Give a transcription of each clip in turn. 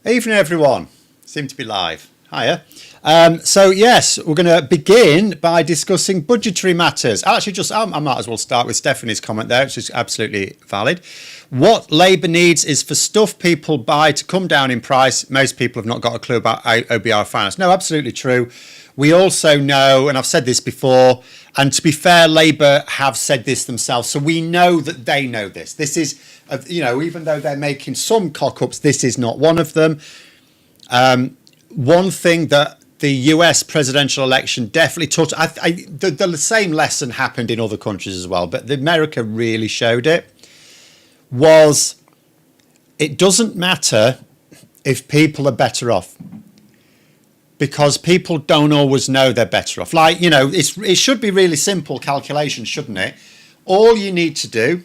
Evening, everyone. Seem to be live. Hiya. So yes, we're going to begin by discussing budgetary matters. I might as well start with Stephanie's comment there, which is absolutely valid. What Labour needs is for stuff people buy to come down in price. Most people have not got a clue about OBR finance. No, absolutely true. We also know, and I've said this before, and to be fair, Labour have said this themselves, so we know that they know this. This is, even though they're making some cock-ups, this is not one of them. One thing that the US presidential election definitely taught, the same lesson happened in other countries as well, but America really showed it, was it doesn't matter if people are better off, because people don't always know they're better off. It should be really simple calculation, shouldn't it? All you need to do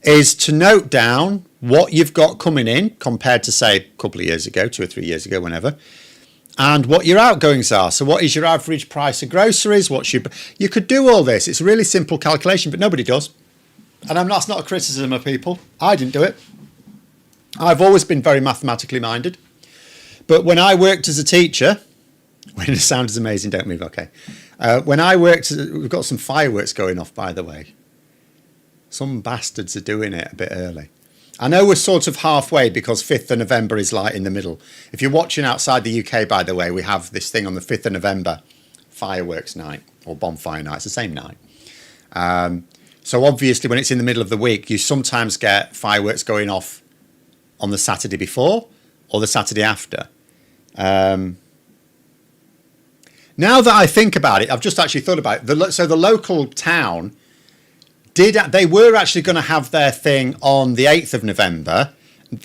is to note down what you've got coming in compared to, say, a couple of years ago, 2 or 3 years ago, whenever, and what your outgoings are. So what is your average price of groceries? You could do all this. It's a really simple calculation, but nobody does. And that's not a criticism of people. I didn't do it. I've always been very mathematically minded. But when I worked as a teacher, when the sound is amazing, don't move, okay. When I worked, we've got some fireworks going off, by the way. Some bastards are doing it a bit early. I know we're sort of halfway because 5th of November is like in the middle. If you're watching outside the UK, by the way, we have this thing on the 5th of November, fireworks night or bonfire night. It's the same night. So obviously when it's in the middle of the week, you sometimes get fireworks going off on the Saturday before or the Saturday after. Now that I think about it, I've just actually thought about it. So the local town they were actually going to have their thing on the 8th of November.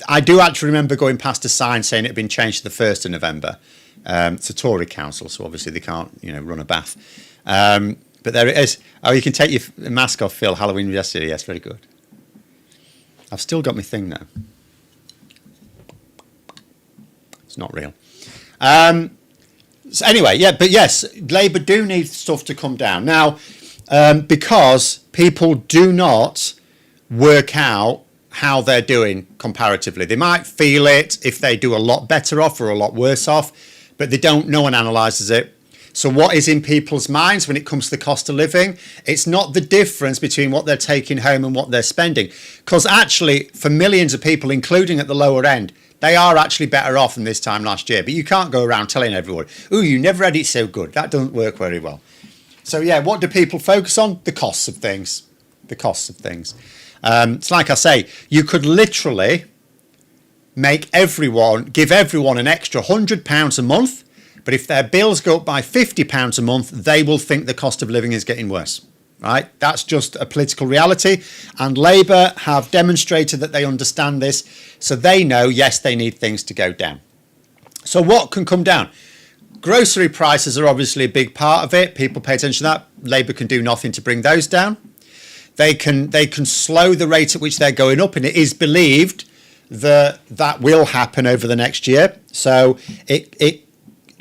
I do actually remember going past a sign saying it had been changed to the 1st of November. It's a Tory council, so obviously they can't, run a bath. But there it is. Oh, you can take your mask off, Phil. Halloween yesterday. Yes, very good. I've still got my thing though. It's not real. So anyway, yeah, but yes, Labour do need stuff to come down now, because people do not work out how they're doing comparatively. They might feel it if they do a lot better off or a lot worse off, but they don't. No one analyses it. So what is in people's minds when it comes to the cost of living? It's not the difference between what they're taking home and what they're spending, because actually for millions of people, including at the lower end, they are actually better off than this time last year. But you can't go around telling everyone, "Ooh, you never had it so good." That doesn't work very well. So yeah, what do people focus on? The costs of things. The costs of things. It's like I say, you could literally give everyone an extra £100 a month, but if their bills go up by £50 a month, they will think the cost of living is getting worse. Right? That's just a political reality, and Labour have demonstrated that they understand this, so they know, yes, they need things to go down. So what can come down? Grocery prices are obviously a big part of it. People pay attention to that. Labour can do nothing to bring those down. They can slow the rate at which they're going up, and it is believed that will happen over the next year. So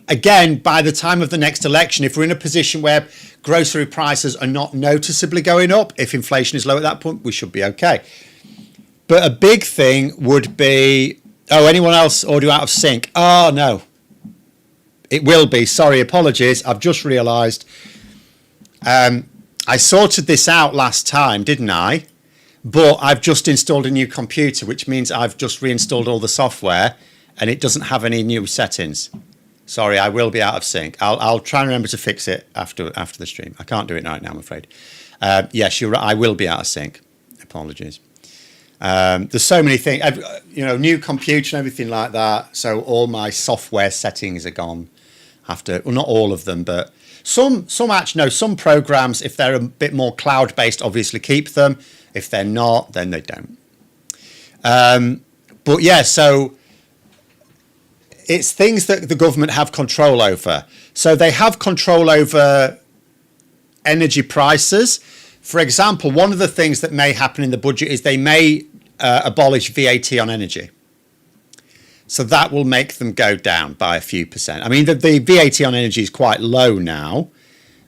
again, by the time of the next election, if we're in a position where grocery prices are not noticeably going up, if inflation is low at that point, we should be okay. But a big thing would be, anyone else audio out of sync? Oh, no. It will be. Sorry, apologies. I've just realised. I sorted this out last time, didn't I? But I've just installed a new computer, which means I've just reinstalled all the software, and it doesn't have any new settings. Sorry, I will be out of sync. I'll try and remember to fix it after the stream. I can't do it right now, I'm afraid. Yes, you're right. I will be out of sync. Apologies. There's so many things, new computer and everything like that. So all my software settings are gone. Not all of them, but some programs, if they're a bit more cloud-based, obviously keep them. If they're not, then they don't. But yeah, so it's things that the government have control over. So they have control over energy prices. For example, one of the things that may happen in the budget is they may abolish VAT on energy. So that will make them go down by a few percent. I mean, the VAT on energy is quite low now.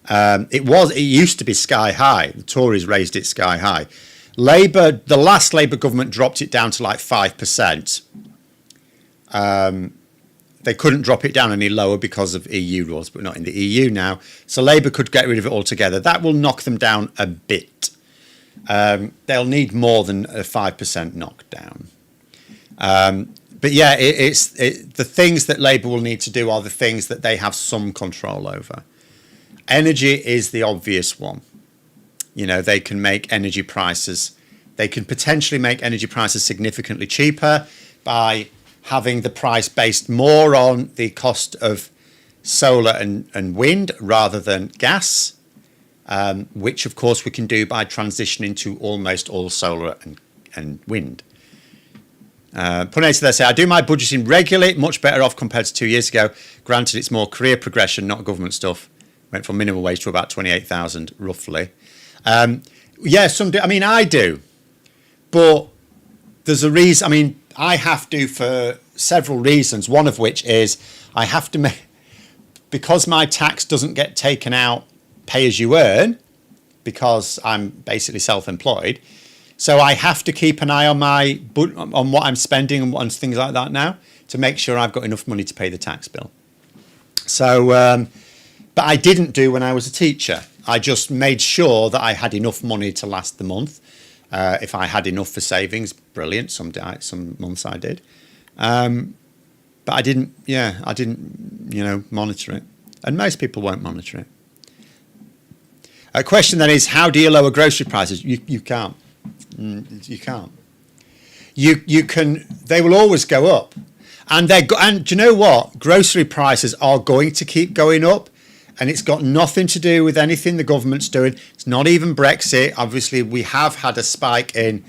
It used to be sky high. The Tories raised it sky high. The last Labour government dropped it down to like 5%. They couldn't drop it down any lower because of EU rules, but not in the EU now. So Labour could get rid of it altogether. That will knock them down a bit. They'll need more than a 5% knockdown. But yeah, the things that Labour will need to do are the things that they have some control over. Energy is the obvious one. You know, they can make energy prices. They can potentially make energy prices significantly cheaper by having the price based more on the cost of solar and wind rather than gas, which of course we can do by transitioning to almost all solar and wind. Puneeta there say, I do my budgeting regularly, much better off compared to 2 years ago. Granted, it's more career progression, not government stuff. Went from minimum wage to about 28,000 roughly. Yeah, some do. I mean, I do. But there's a reason. I mean, I have to for several reasons. One of which is I have to make, because my tax doesn't get taken out pay as you earn, because I'm basically self-employed. So I have to keep an eye on on what I'm spending and on things like that now to make sure I've got enough money to pay the tax bill. So, but I didn't do when I was a teacher. I just made sure that I had enough money to last the month. If I had enough for savings, brilliant. Some months I did, but I didn't. Yeah, I didn't. Monitor it, and most people won't monitor it. A question then is, how do you lower grocery prices? You can't. You can't. You can. They will always go up, and and do you know what? Grocery prices are going to keep going up. And it's got nothing to do with anything the government's doing. It's not even Brexit. Obviously, we have had a spike in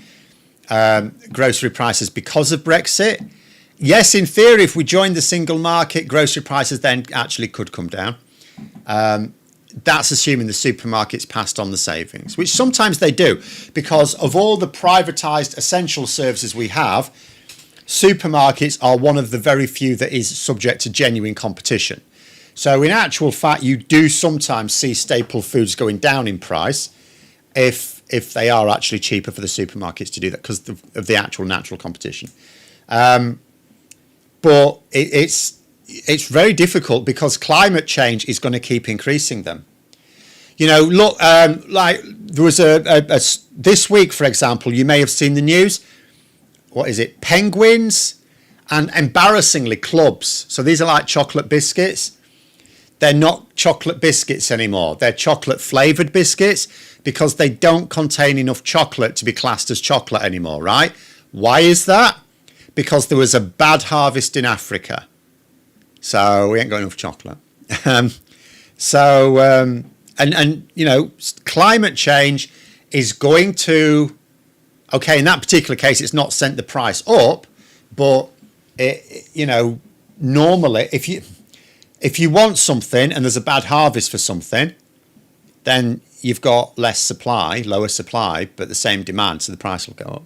grocery prices because of Brexit. Yes, in theory, if we join the single market, grocery prices then actually could come down. That's assuming the supermarkets passed on the savings, which sometimes they do, because of all the privatised essential services we have, supermarkets are one of the very few that is subject to genuine competition. So in actual fact, you do sometimes see staple foods going down in price if they are actually cheaper for the supermarkets to do that because of the actual natural competition. But it's very difficult because climate change is going to keep increasing them. Look, like there was this week, for example, you may have seen the news. What is it? Penguins and embarrassingly clubs. So these are like chocolate biscuits. They're not chocolate biscuits anymore. They're chocolate flavoured biscuits because they don't contain enough chocolate to be classed as chocolate anymore, right? Why is that? Because there was a bad harvest in Africa. So we ain't got enough chocolate. Climate change is going to, okay, in that particular case, it's not sent the price up, but, normally if you want something and there's a bad harvest for something, then you've got less supply, lower supply, but the same demand, so the price will go up.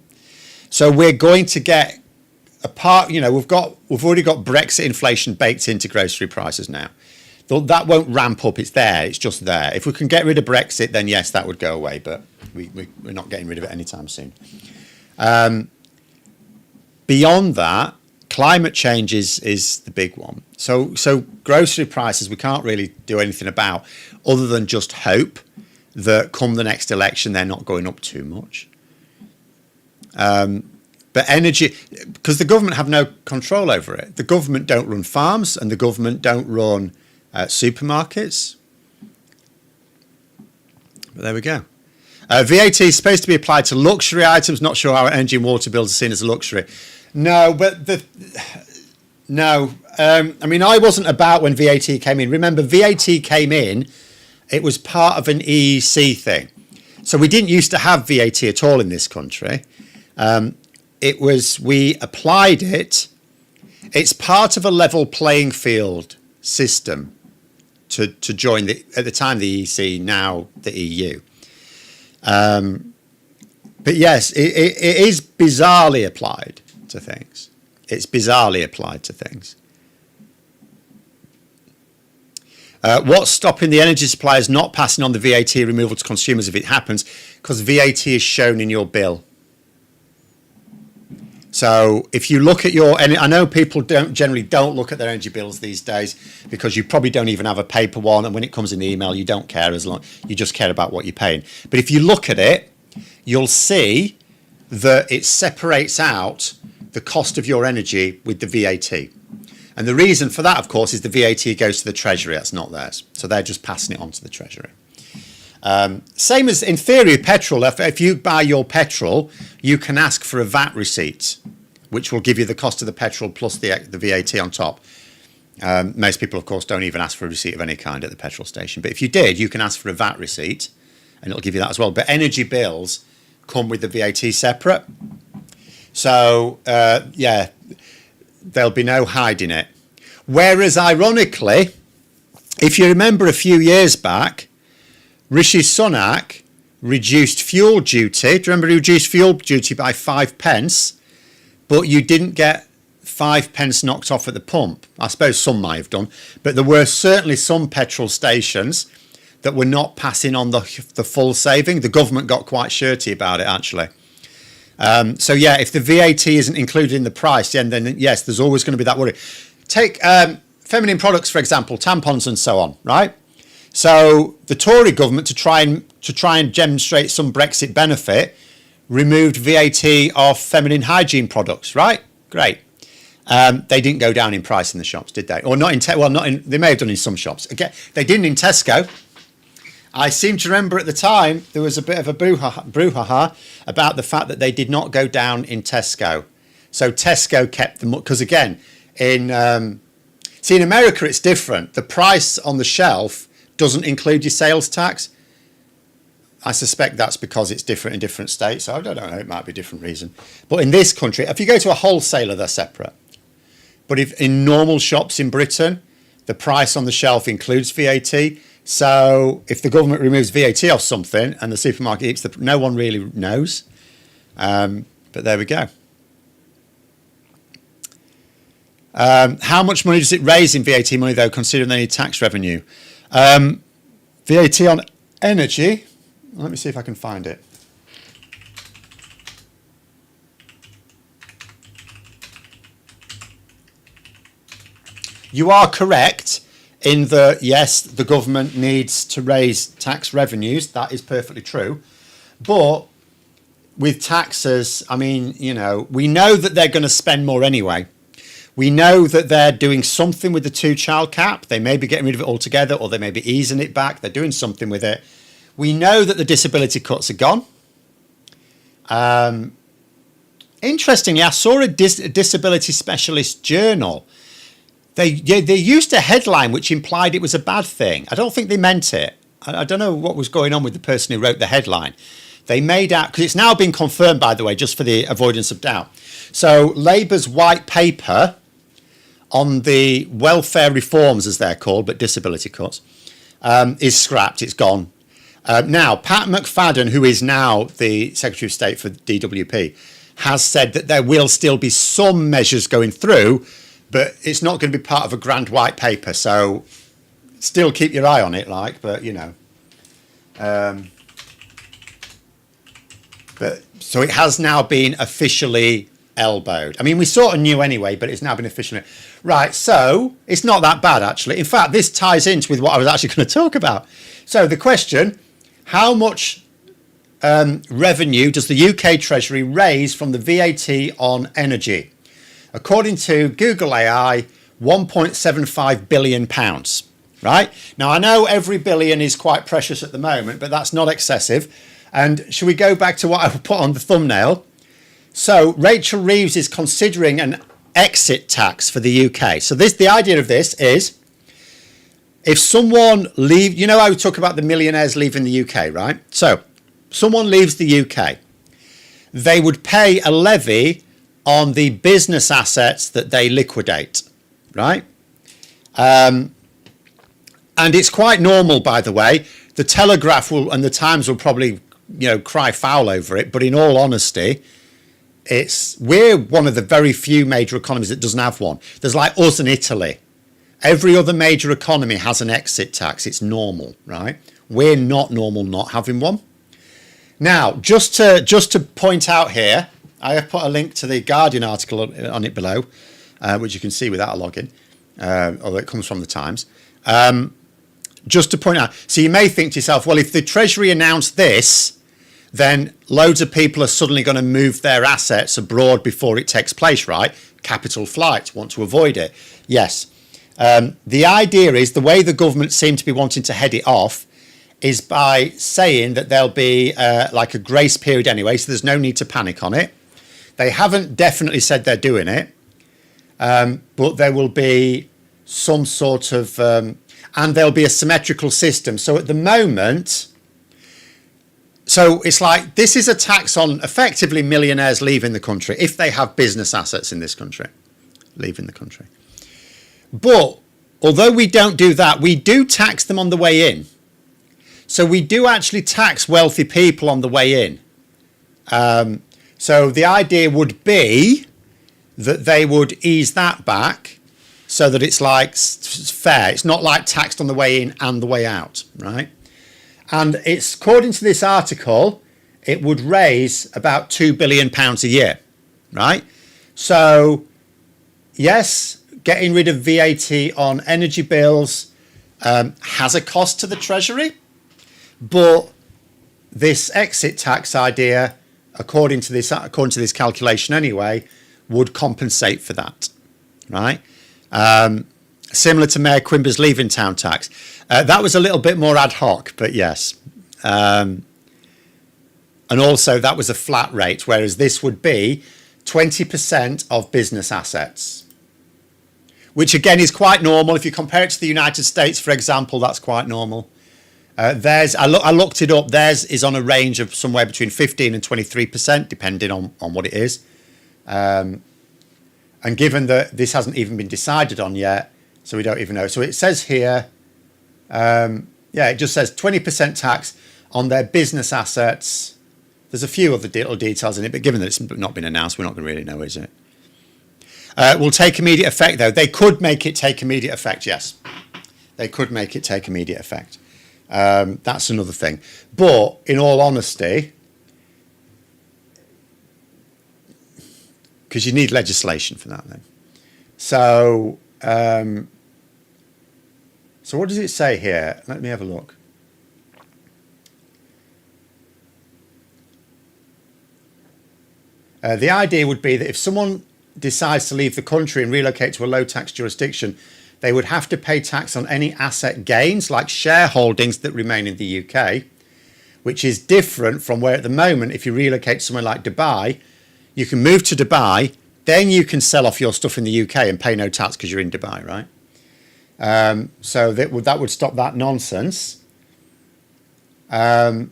So we're going to get we've already got Brexit inflation baked into grocery prices now. That won't ramp up, it's there, it's just there. If we can get rid of Brexit, then yes, that would go away, but we're not getting rid of it anytime soon. Beyond that, climate change is the big one. So grocery prices we can't really do anything about other than just hope that come the next election they're not going up too much. But energy, because the government have no control over it. The government don't run farms and the government don't run supermarkets. But there we go. VAT is supposed to be applied to luxury items. Not sure how energy and water bills are seen as a luxury. No, but I mean, I wasn't about when VAT came in. Remember, VAT came in, it was part of an EEC thing. So we didn't used to have VAT at all in this country. We applied it. It's part of a level playing field system to join at the time the EEC, now the EU. But yes, it is bizarrely applied to things. It's bizarrely applied to things. What's stopping the energy suppliers not passing on the VAT removal to consumers if it happens? Because VAT is shown in your bill. So if you look at your, and I know people generally don't look at their energy bills these days because you probably don't even have a paper one, and when it comes in the email, you don't care, as long you just care about what you're paying. But if you look at it, you'll see that it separates out the cost of your energy with the VAT. And the reason for that, of course, is the VAT goes to the Treasury. That's not theirs. So they're just passing it on to the Treasury. Same as in theory, petrol. If you buy your petrol, you can ask for a VAT receipt, which will give you the cost of the petrol plus the VAT on top. Most people, of course, don't even ask for a receipt of any kind at the petrol station. But if you did, you can ask for a VAT receipt, and it'll give you that as well. But energy bills come with the VAT separate. So, yeah, there'll be no hiding it. Whereas, ironically, if you remember a few years back, Rishi Sunak reduced fuel duty. Do you remember he reduced fuel duty by 5p, but you didn't get 5p knocked off at the pump? I suppose some might have done, but there were certainly some petrol stations that were not passing on the full saving. The government got quite shirty about it, actually. So, yeah, if the VAT isn't included in the price, then yes, there's always going to be that worry. Take feminine products, for example, tampons and so on, right? So the Tory government, to try and demonstrate some Brexit benefit, removed VAT off feminine hygiene products, right? Great. They didn't go down in price in the shops, did they? Or not in they may have done in some shops. Again, they didn't in Tesco. I seem to remember at the time there was a bit of a brouhaha about the fact that they did not go down in Tesco. So Tesco kept them up, because again, in America it's different. The price on the shelf doesn't include your sales tax. I suspect that's because it's different in different states. I don't know, it might be a different reason. But in this country, if you go to a wholesaler, they're separate. But if in normal shops in Britain, the price on the shelf includes VAT. So if the government removes VAT off something and the supermarket eats no one really knows. But there we go. How much money does it raise in VAT money, though, considering they need tax revenue? VAT on energy. Let me see if I can find it. You are correct in that, yes, the government needs to raise tax revenues. That is perfectly true. But with taxes, I mean, you know, we know that they're going to spend more anyway. We know that they're doing something with the 2-child cap. They may be getting rid of it altogether, or they may be easing it back. They're doing something with it. We know that the disability cuts are gone. Interestingly, I saw a disability specialist journal. They used a headline which implied it was a bad thing. I don't think they meant it. I don't know what was going on with the person who wrote the headline. They made out, because it's now been confirmed, by the way, just for the avoidance of doubt. So Labour's white paper on the welfare reforms, as they're called, but disability cuts, is scrapped. It's gone. Now, Pat McFadden, who is now the Secretary of State for DWP, has said that there will still be some measures going through, but it's not going to be part of a grand white paper. So still keep your eye on it, but, you know. So it has now been officially elbowed. I mean, we sort of knew anyway, but it's now been officially. Right, so it's not that bad, actually. In fact, this ties into with what I was actually going to talk about. So the question, how much revenue does the UK Treasury raise from the VAT on energy? According to Google AI, £1.75 billion. Right? Now, I know every billion is quite precious at the moment, but that's not excessive. And should we go back to what I put on the thumbnail? So Rachel Reeves is considering an exit tax for the UK. So the idea of this is, if someone leaves, you know, I would talk about the millionaires leaving the UK, right? So someone leaves the UK, they would pay a levy on the business assets that they liquidate, right? And it's quite normal, by the way. The Telegraph and the Times will probably, you know, cry foul over it. But in all honesty, we're one of the very few major economies that doesn't have one. There's like us and Italy. Every other major economy has an exit tax. It's normal, right? We're not normal not having one. Now, just to point out here, I have put a link to the Guardian article on it below, which you can see without a login, although it comes from the Times. Just to point out, so you may think to yourself, well, if the Treasury announced this, then loads of people are suddenly going to move their assets abroad before it takes place, right? Capital flight, want to avoid it. Yes. The idea is, the way the government seem to be wanting to head it off is by saying that there'll be like a grace period anyway, so there's no need to panic on it. They haven't definitely said they're doing it, but there will be some sort of... and there'll be a symmetrical system. So at the moment... So it's like, this is a tax on effectively millionaires leaving the country, if they have business assets in this country, leaving the country. But although we don't do that, we do tax them on the way in. So we do actually tax wealthy people on the way in. So the idea would be that they would ease that back so that it's like fair. It's not like taxed on the way in and the way out, right? And it's, according to this article, it would raise about £2 billion a year, right? So, yes, getting rid of VAT on energy bills has a cost to the Treasury, but this exit tax idea, according to this calculation anyway, would compensate for that, right? Similar to Mayor Quimber's leaving town tax. That was a little bit more ad hoc, but yes. And also that was a flat rate, whereas this would be 20% of business assets, which again is quite normal. If you compare it to the United States, for example, that's quite normal. Theirs, I looked it up, theirs is on a range of somewhere between 15 and 23%, depending on what it is. And given that this hasn't even been decided on yet, so we don't even know. So it says here, it just says 20% tax on their business assets. There's a few other little details in it, but given that it's not been announced, we're not going to really know, is it? Will take immediate effect, though. They could make it take immediate effect, yes. They could make it take immediate effect. That's another thing. But in all honesty, because you need legislation for that then. So, so what does it say here? Let me have a look. The idea would be that if someone decides to leave the country and relocate to a low tax jurisdiction, they would have to pay tax on any asset gains, like shareholdings that remain in the UK, which is different from where at the moment, if you relocate to somewhere like Dubai, you can move to Dubai, then you can sell off your stuff in the UK and pay no tax because you're in Dubai, right? So that would stop that nonsense. But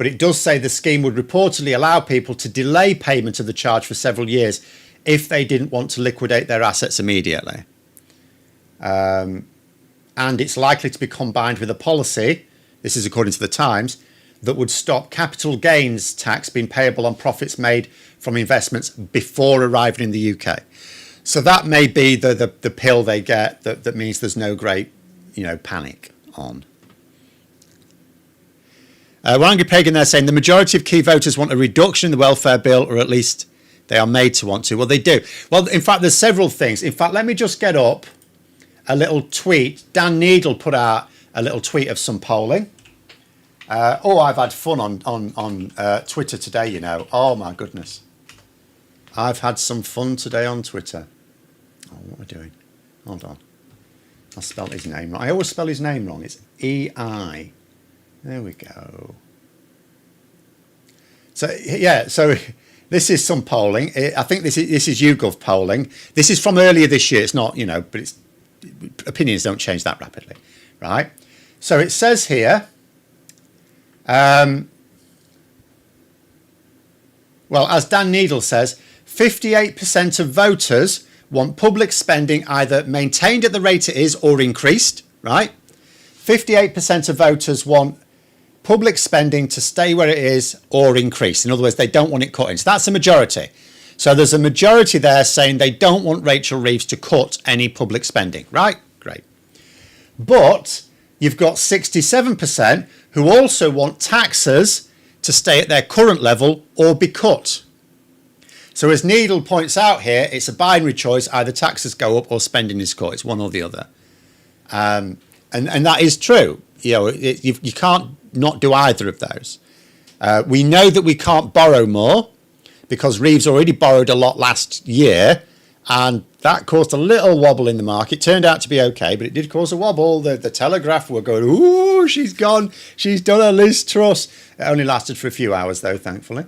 it does say the scheme would reportedly allow people to delay payment of the charge for several years if they didn't want to liquidate their assets immediately. And it's likely to be combined with a policy, this is according to the Times, that would stop capital gains tax being payable on profits made from investments before arriving in the UK. So that may be the pill they get that means there's no great, panic on. Warangry Pagan there saying the majority of key voters want a reduction in the welfare bill, or at least they are made to want to. Well, they do. Well, in fact, there's several things. In fact, let me just get up a little tweet. Dan Needle put out a little tweet of some polling. I've had fun on Twitter today, Oh, my goodness. I've had some fun today on Twitter. Oh, what am I doing? Hold on. I spelled his name wrong. I always spell his name wrong. It's E-I. There we go. So, yeah, so this is some polling. I think this is YouGov polling. This is from earlier this year. It's not, but opinions don't change that rapidly, right? So it says here, well, as Dan Needle says, 58% of voters want public spending either maintained at the rate it is or increased, right? 58% of voters want public spending to stay where it is or increase. In other words, they don't want it cut in. So that's a majority. So there's a majority there saying they don't want Rachel Reeves to cut any public spending, right? Great. But you've got 67% who also want taxes to stay at their current level or be cut. So as Needle points out here, it's a binary choice. Either taxes go up or spending is cut. It's one or the other. And that is true. You can't not do either of those. We know that we can't borrow more because Reeves already borrowed a lot last year, and that caused a little wobble in the market. Turned out to be okay, but it did cause a wobble. The Telegraph were going, ooh, she's gone. She's done a Liz Truss. It only lasted for a few hours, though, thankfully.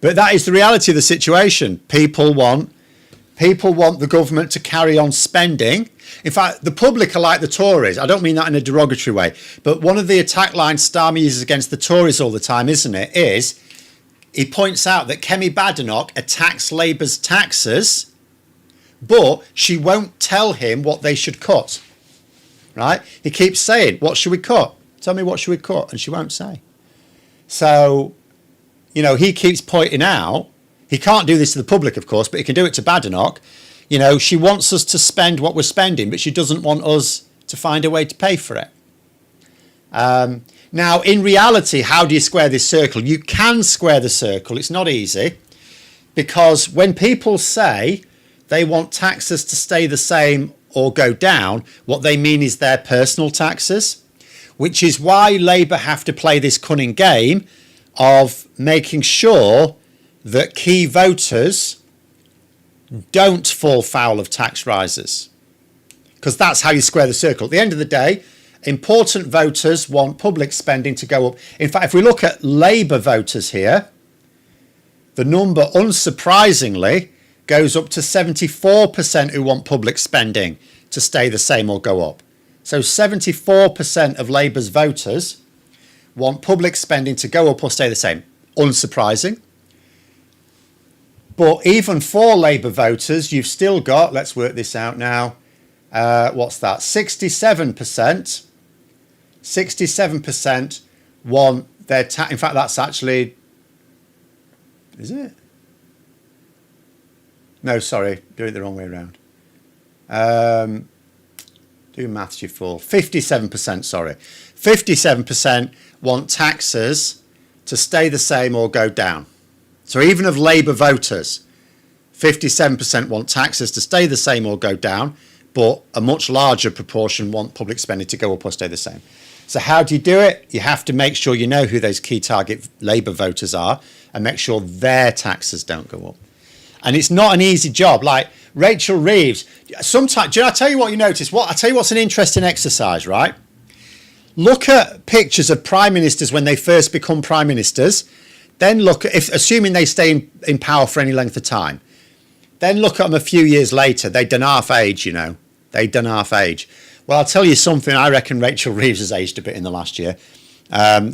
But that is the reality of the situation. People want the government to carry on spending. In fact, the public are like the Tories. I don't mean that in a derogatory way, but one of the attack lines Starmer uses against the Tories all the time, isn't it, is he points out that Kemi Badenoch attacks Labour's taxes, but she won't tell him what they should cut. Right? He keeps saying, what should we cut? Tell me what should we cut? And she won't say. So, he keeps pointing out, he can't do this to the public, of course, but he can do it to Badenoch. She wants us to spend what we're spending, but she doesn't want us to find a way to pay for it. Now, in reality, how do you square this circle? You can square the circle. It's not easy, because when people say they want taxes to stay the same or go down, what they mean is their personal taxes, which is why Labour have to play this cunning game of making sure that key voters don't fall foul of tax rises, because that's how you square the circle. At the end of the day, important voters want public spending to go up. In fact, if we look at Labour voters here, the number, unsurprisingly, goes up to 74% who want public spending to stay the same or go up. So 74% of Labour's voters want public spending to go up or stay the same. Unsurprising. But even for Labour voters, you've still got, let's work this out now, what's that? 67%. 67% want their tax. In fact, that's actually, is it? No, sorry, do it the wrong way around. Do maths, you fool. 57%, sorry. 57% want taxes to stay the same or go down. So even of Labour voters, 57% want taxes to stay the same or go down, but a much larger proportion want public spending to go up or stay the same. So how do you do it? You have to make sure you know who those key target Labour voters are and make sure their taxes don't go up. And it's not an easy job. Like Rachel Reeves, sometimes, I tell you what you notice? I tell you what's an interesting exercise, right? Look at pictures of prime ministers when they first become prime ministers. Then look at, assuming they stay in power for any length of time, then look at them a few years later. They've done half age, They've done half age. Well, I'll tell you something. I reckon Rachel Reeves has aged a bit in the last year.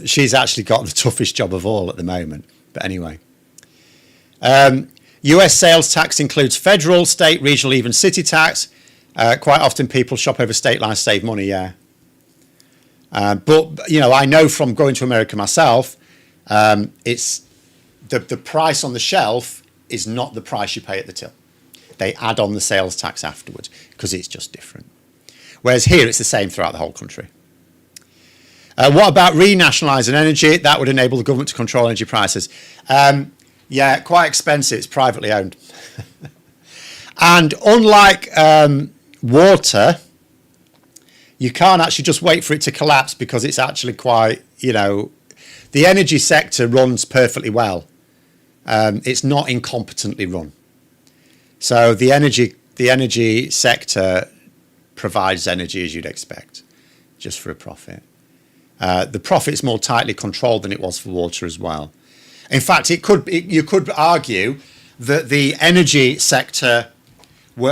She's actually got the toughest job of all at the moment. But anyway. US sales tax includes federal, state, regional, even city tax. Quite often people shop over state lines to save money, yeah. But, I know from going to America myself, it's the price on the shelf is not the price you pay at the till. They add on the sales tax afterwards because it's just different. Whereas here it's the same throughout the whole country. What about renationalising energy? That would enable the government to control energy prices. Yeah, quite expensive. It's privately owned. And unlike water, you can't actually just wait for it to collapse because it's actually quite, the energy sector runs perfectly well. It's not incompetently run. So the energy sector provides energy as you'd expect, just for a profit. The profit's more tightly controlled than it was for water as well. In fact, you could argue that the energy sector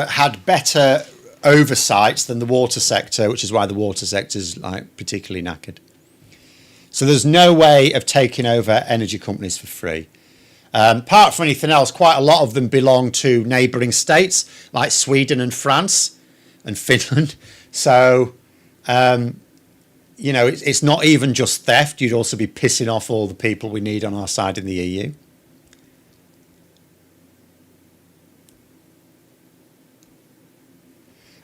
had better oversights than the water sector, which is why the water sector is particularly knackered. So there's no way of taking over energy companies for free. Apart from anything else, quite a lot of them belong to neighbouring states like Sweden and France and Finland. So, it's not even just theft. You'd also be pissing off all the people we need on our side in the EU.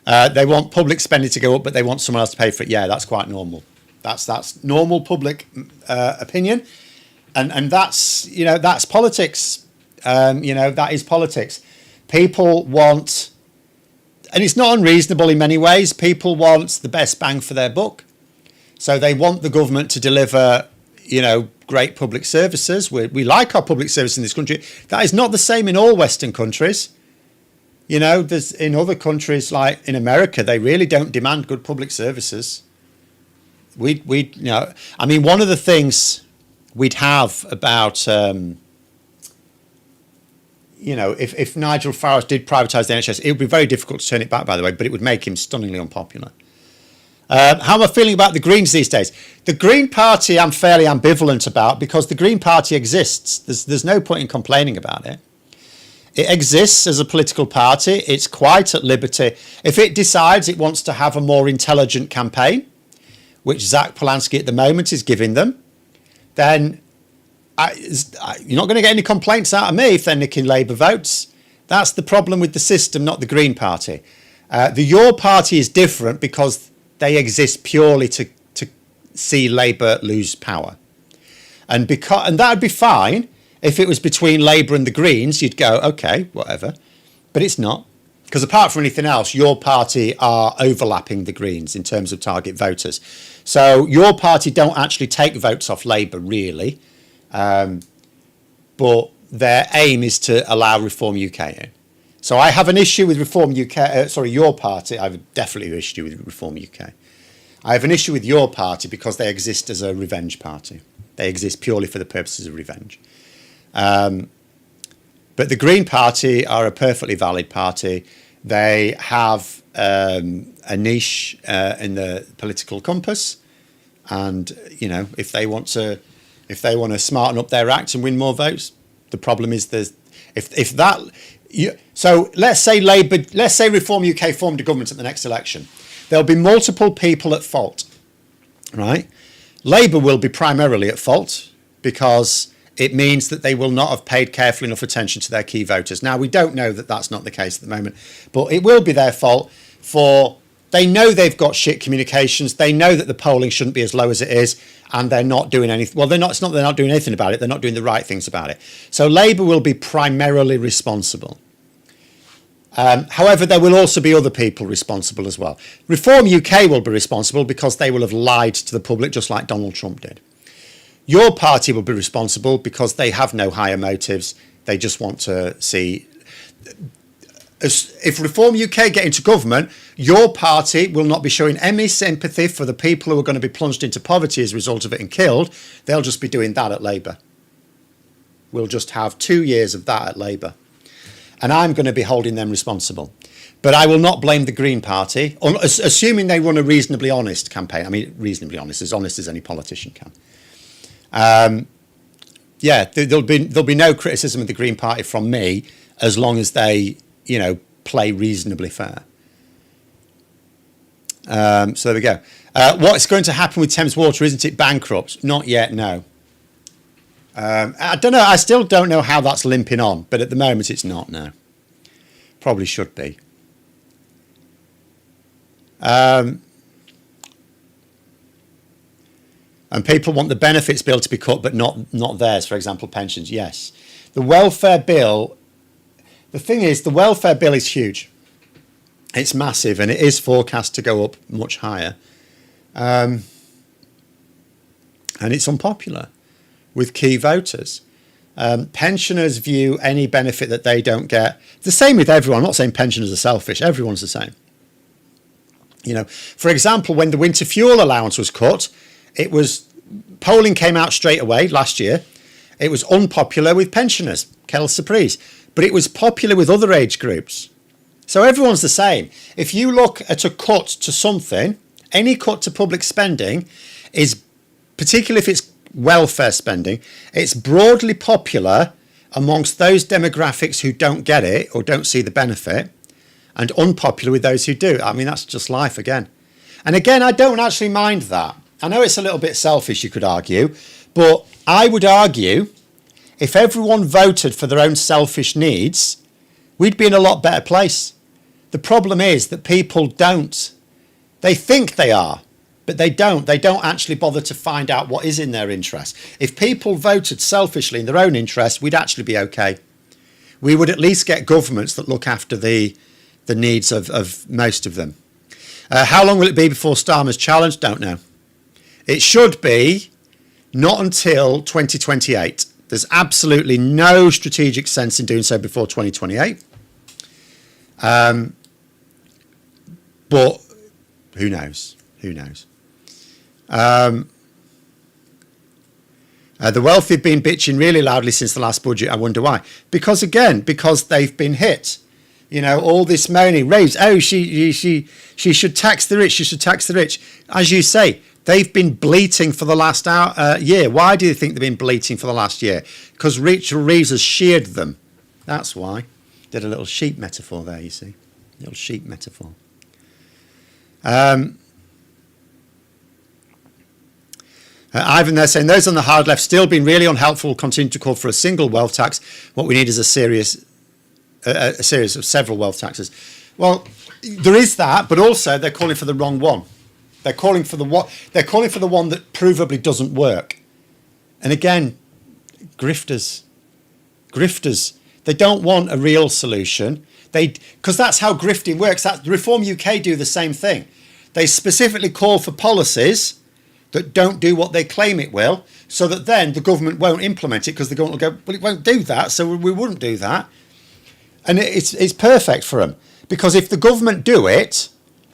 They want public spending to go up, but they want someone else to pay for it. Yeah, that's quite normal. That's normal public opinion. and that's, that's politics. That is politics. People want, and it's not unreasonable in many ways, people want the best bang for their buck. So they want the government to deliver, great public services. We like our public service in this country. That is not the same in all Western countries. There's in other countries, like in America, they really don't demand good public services. One of the things we'd have about, if Nigel Farage did privatise the NHS, it would be very difficult to turn it back, by the way, but it would make him stunningly unpopular. How am I feeling about the Greens these days? The Green Party I'm fairly ambivalent about, because the Green Party exists. There's no point in complaining about it. It exists as a political party. It's quite at liberty. If it decides it wants to have a more intelligent campaign, which Zach Polanski at the moment is giving them, then you're not going to get any complaints out of me if they're nicking Labour votes. That's the problem with the system, not the Green Party. The Your Party is different because they exist purely to see Labour lose power. And that would be fine. If it was between Labour and the Greens, you'd go, OK, whatever. But it's not. Because apart from anything else, Your Party are overlapping the Greens in terms of target voters. So Your Party don't actually take votes off Labour, really. But their aim is to allow Reform UK in. So I have an issue with Your Party. I have definitely an issue with Reform UK. I have an issue with Your Party because they exist as a revenge party. They exist purely for the purposes of revenge. But the Green Party are a perfectly valid party. They have a niche in the political compass, and if they want to smarten up their act and win more votes, the problem is so let's say Reform UK formed a government at the next election. There'll be multiple people at fault, right? Labour will be primarily at fault because it means that they will not have paid careful enough attention to their key voters. Now, we don't know that that's not the case at the moment, but it will be their fault they know they've got shit communications. They know that the polling shouldn't be as low as it is, and they're not doing anything. Well, it's not they're not doing anything about it. They're not doing the right things about it. So Labour will be primarily responsible. However, there will also be other people responsible as well. Reform UK will be responsible because they will have lied to the public just like Donald Trump did. Your party will be responsible because they have no higher motives. They just want to see. If Reform UK get into government, Your Party will not be showing any sympathy for the people who are going to be plunged into poverty as a result of it and killed. They'll just be doing that at Labour. We'll just have 2 years of that at Labour. And I'm going to be holding them responsible. But I will not blame the Green Party, assuming they run a reasonably honest campaign. I mean, reasonably honest as any politician can. There'll be no criticism of the Green Party from me as long as they, play reasonably fair. So there we go. What's going to happen with Thames Water? Isn't it bankrupt? Not yet, no. I don't know. I still don't know how that's limping on, but at the moment it's not now. Probably should be. And people want the benefits bill to be cut, but not theirs. For example, pensions. Yes, the welfare bill. The thing is, the welfare bill is huge. It's massive, and it is forecast to go up much higher. And it's unpopular with key voters. Pensioners view any benefit that they don't get. The same with everyone. I'm not saying pensioners are selfish. Everyone's the same. For example, when the winter fuel allowance was cut, polling came out straight away last year. It was unpopular with pensioners, quelle surprise. But it was popular with other age groups. So everyone's the same. If you look at a cut to something, any cut to public spending is, particularly if it's welfare spending, it's broadly popular amongst those demographics who don't get it or don't see the benefit, and unpopular with those who do. I mean, that's just life again. And again, I don't actually mind that. I know it's a little bit selfish, you could argue, but I would argue if everyone voted for their own selfish needs, we'd be in a lot better place. The problem is that people don't. They think they are. But they don't. They don't actually bother to find out what is in their interest. If people voted selfishly in their own interest, we'd actually be okay. We would at least get governments that look after the needs of most of them. How long will it be before Starmer's challenged? Don't know. It should be not until 2028. There's absolutely no strategic sense in doing so before 2028. But who knows? Who knows? The wealthy have been bitching really loudly since the last budget. I wonder why. Because they've been hit. You know, all this moaning, raise. Oh, she should tax the rich. She should tax the rich. As you say, they've been bleating for the last year. Why do you think they've been bleating for the last year? Because Rachel Reeves has sheared them. That's why. Did a little sheep metaphor there, you see. Little sheep metaphor. Ivan there saying, those on the hard left still being really unhelpful, continue to call for a single wealth tax. What we need is a series of several wealth taxes. Well, there is that, but also they're calling for the wrong one. They're calling for the one that provably doesn't work. And again, grifters. They don't want a real solution. Because that's how grifting works. Reform UK do the same thing. They specifically call for policies that don't do what they claim it will, so that then the government won't implement it because the government will go, well, it won't do that, so we wouldn't do that. And it's perfect for them, because if the government do it,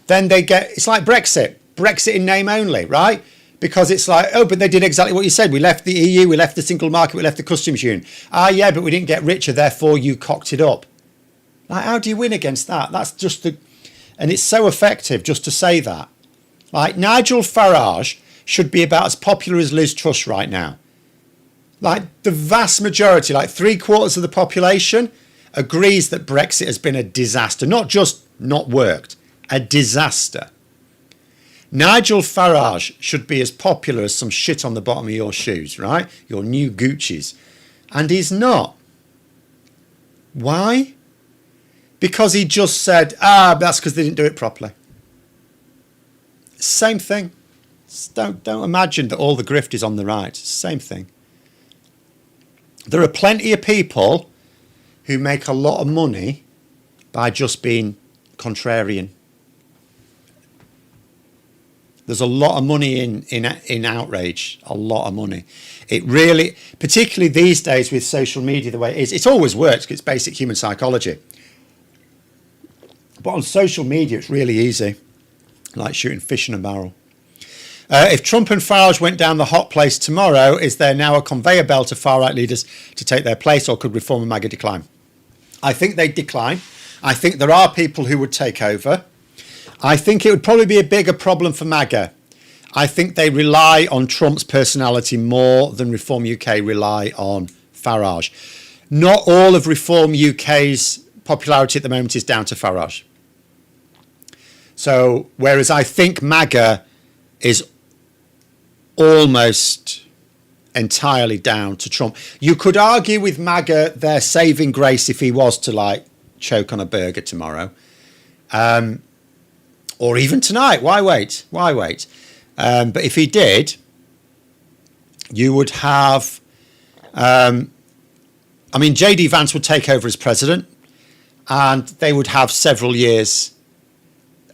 then it's like Brexit in name only, right? Because it's like, oh, but they did exactly what you said. We left the EU, we left the single market, we left the customs union. Yeah, but we didn't get richer, therefore you cocked it up. Like, how do you win against that? That's just and it's so effective just to say that. Like, Nigel Farage should be about as popular as Liz Truss right now. Like, the vast majority, like 3/4 of the population, agrees that Brexit has been a disaster. Not just not worked, a disaster. Nigel Farage should be as popular as some shit on the bottom of your shoes, right? Your new Gucci's. And he's not. Why? Because he just said, that's because they didn't do it properly. Same thing. Don't imagine that all the grift is on the right. Same thing. There are plenty of people who make a lot of money by just being contrarian. There's a lot of money in outrage, a lot of money. It really, particularly these days with social media the way it is, it's always worked because it's basic human psychology. But on social media, it's really easy, like shooting fish in a barrel. If Trump and Farage went down the hot place tomorrow, is there now a conveyor belt of far-right leaders to take their place, or could Reform and MAGA decline? I think they'd decline. I think there are people who would take over. I think it would probably be a bigger problem for MAGA. I think they rely on Trump's personality more than Reform UK rely on Farage. Not all of Reform UK's popularity at the moment is down to Farage. So, whereas I think MAGA is almost entirely down to Trump. You could argue with MAGA their saving grace if he was to, like, choke on a burger tomorrow. Or even tonight. Why wait? But if he did, you would have... J.D. Vance would take over as president, and they would have several years.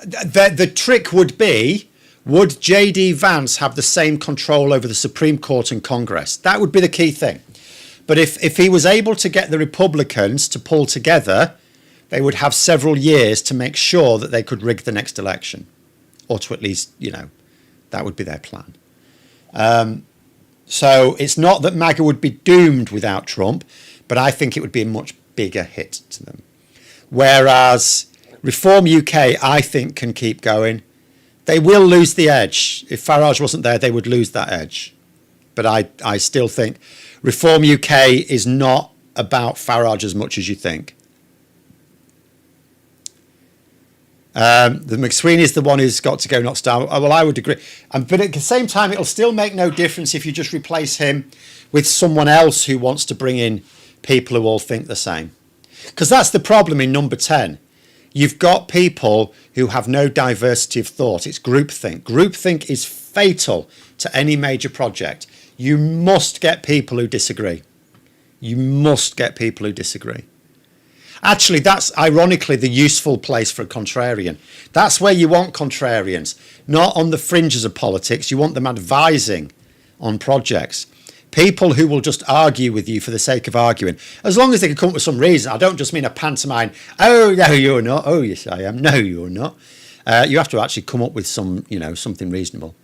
The trick would be, would J.D. Vance have the same control over the Supreme Court and Congress? That would be the key thing. But if he was able to get the Republicans to pull together, they would have several years to make sure that they could rig the next election. Or to at least, that would be their plan. So it's not that MAGA would be doomed without Trump, but I think it would be a much bigger hit to them. Whereas Reform UK, I think, can keep going. They will lose the edge. If Farage wasn't there, they would lose that edge. But I still think Reform UK is not about Farage as much as you think. The McSweeney is the one who's got to go, not Starmer. Well, I would agree. But at the same time, it'll still make no difference if you just replace him with someone else who wants to bring in people who all think the same. Because that's the problem in number 10. You've got people who have no diversity of thought. It's groupthink. Groupthink is fatal to any major project. You must get people who disagree. You must get people who disagree. Actually, that's ironically the useful place for a contrarian. That's where you want contrarians, not on the fringes of politics. You want them advising on projects. People who will just argue with you for the sake of arguing, as long as they can come up with some reason. I don't just mean a pantomime, oh, no, you're not. Oh, yes, I am. No, you're not. You have to actually come up with some, something reasonable.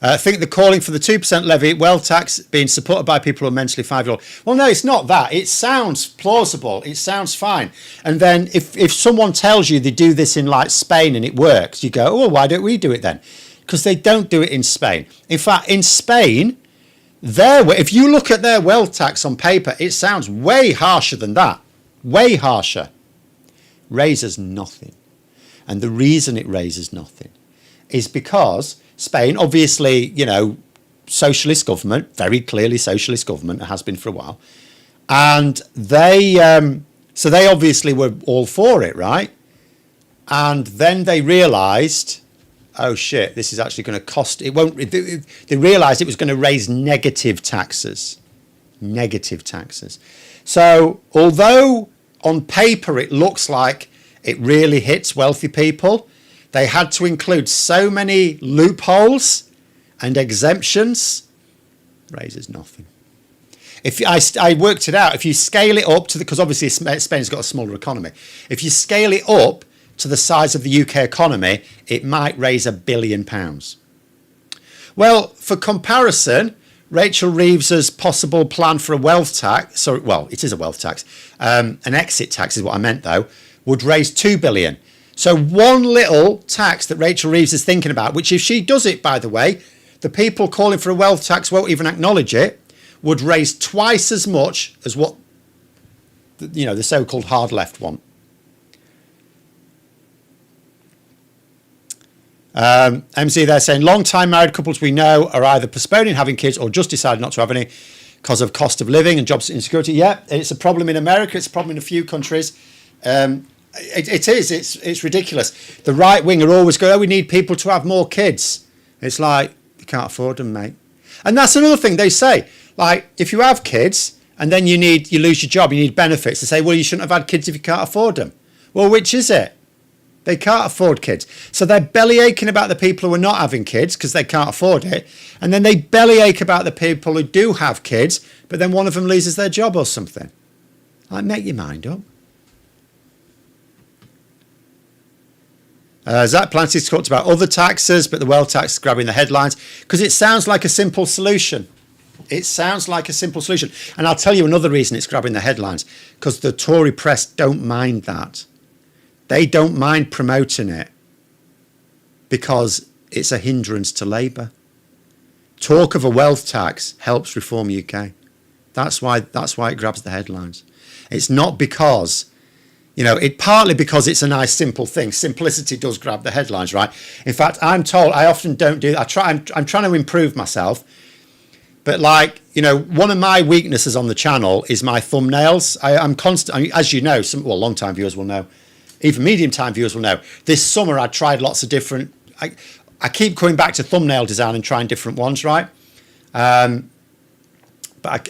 I think the calling for the 2% levy wealth tax being supported by people who are mentally 5-year-old. Well, no, it's not that. It sounds plausible. It sounds fine. And then if someone tells you they do this in like Spain and it works, you go, oh, well, why don't we do it then? Because they don't do it in Spain. In fact, in Spain, if you look at their wealth tax on paper, it sounds way harsher than that. Way harsher. Raises nothing. And the reason it raises nothing is because Spain, obviously, socialist government, very clearly socialist government, it has been for a while. And they obviously were all for it, right? And then they realised, oh shit, this is actually going to cost, they realised it was going to raise negative taxes. Negative taxes. So although on paper it looks like it really hits wealthy people, they had to include so many loopholes and exemptions, raises nothing. If I worked it out, if you scale it up to because obviously Spain's got a smaller economy. If you scale it up to the size of the UK economy, it might raise £1 billion. Well, for comparison, Rachel Reeves's possible plan for a wealth tax, it is a wealth tax, an exit tax is what I meant though, would raise £2 billion. So one little tax that Rachel Reeves is thinking about, which if she does it, by the way, the people calling for a wealth tax won't even acknowledge it, would raise twice as much as what, the so-called hard left want. MZ there saying, long-time married couples we know are either postponing having kids or just decided not to have any because of cost of living and job insecurity. Yeah, it's a problem in America. It's a problem in a few countries. It is. It's ridiculous. The right wing are always going, we need people to have more kids. It's like, you can't afford them, mate. And that's another thing they say. Like, if you have kids and then you lose your job, you need benefits. They say, well, you shouldn't have had kids if you can't afford them. Well, which is it? They can't afford kids. So they're belly aching about the people who are not having kids because they can't afford it. And then they belly ache about the people who do have kids, but then one of them loses their job or something. Like, make your mind up. Zach Planty's talked about other taxes, but the wealth tax is grabbing the headlines because it sounds like a simple solution. It sounds like a simple solution. And I'll tell you another reason it's grabbing the headlines, because the Tory press don't mind that. They don't mind promoting it because it's a hindrance to Labour. Talk of a wealth tax helps Reform UK. That's why it grabs the headlines. It's not because, partly because it's a nice simple thing. Simplicity does grab the headlines, right? In fact, I'm told I often don't do that. I'm trying to improve myself. But one of my weaknesses on the channel is my thumbnails. I'm constant, as you know, long-time viewers will know, even medium-time viewers will know. This summer I tried lots of different, I keep going back to thumbnail design and trying different ones, right? But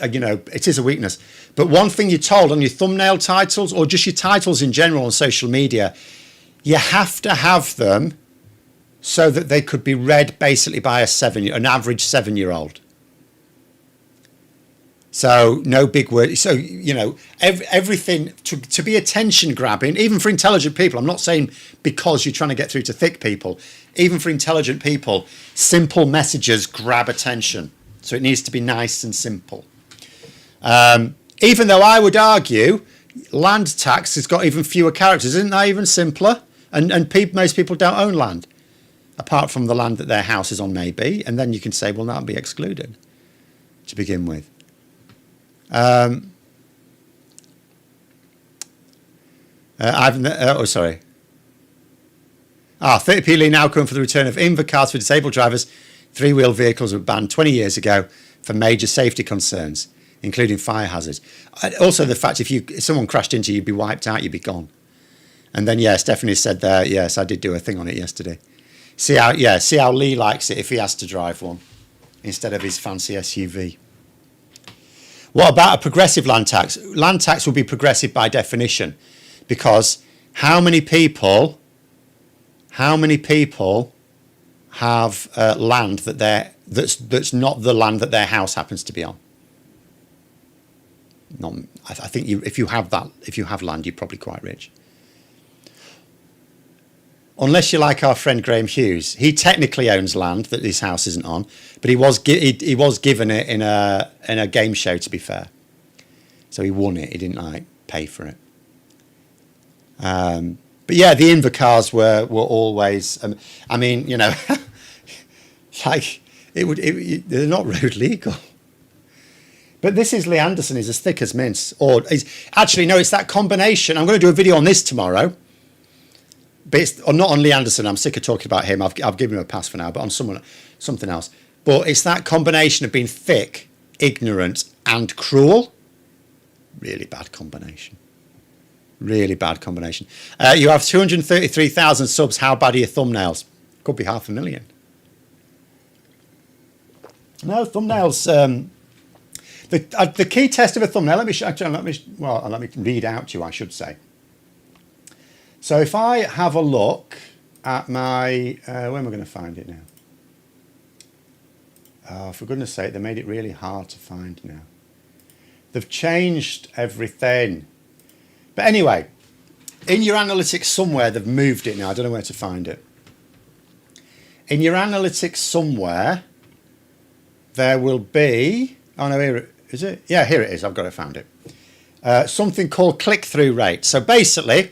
it is a weakness. But one thing you're told on your thumbnail titles, or just your titles in general on social media, you have to have them so that they could be read basically by an average 7-year-old. So no big word. So, everything to be attention grabbing, even for intelligent people. I'm not saying because you're trying to get through to thick people. Even for intelligent people, simple messages grab attention. So it needs to be nice and simple. Even though I would argue land tax has got even fewer characters. Isn't that even simpler? And most people don't own land, apart from the land that their house is on maybe. And then you can say, well, that'll be excluded to begin with. 30p now coming for the return of Inva cards for disabled drivers. 3-wheel vehicles were banned 20 years ago for major safety concerns. including fire hazards. Also, the fact if someone crashed into you, you'd be wiped out, you'd be gone. And then, yeah, Stephanie said there, yes, I did do a thing on it yesterday. See how Lee likes it if he has to drive one instead of his fancy SUV. What about a progressive land tax? Land tax will be progressive by definition, because how many people have land that's not the land that their house happens to be on? I think if you have land, you're probably quite rich. Unless you're like our friend Graham Hughes, he technically owns land that his house isn't on, but he was given it in a game show. To be fair, so he won it. He didn't pay for it. But yeah, the Invacars were always. I mean, like they're not road legal. But this is Lee Anderson. He's as thick as mince. Or actually no, it's that combination. I'm going to do a video on this tomorrow. But not on Lee Anderson. I'm sick of talking about him. I've given him a pass for now. But on something else. But it's that combination of being thick, ignorant, and cruel. Really bad combination. Really bad combination. You have 233,000 subs. How bad are your thumbnails? Could be 500,000. No, thumbnails. The key test of a thumbnail. Let me read out to you, I should say. So if I have a look at my, where am I going to find it now? Oh, for goodness sake, they made it really hard to find now. They've changed everything. But anyway, in your analytics somewhere, they've moved it now. I don't know where to find it. In your analytics somewhere, there will be, oh no, here is it? Yeah, here it is. I've got it, found it. Something called click-through rate. So basically,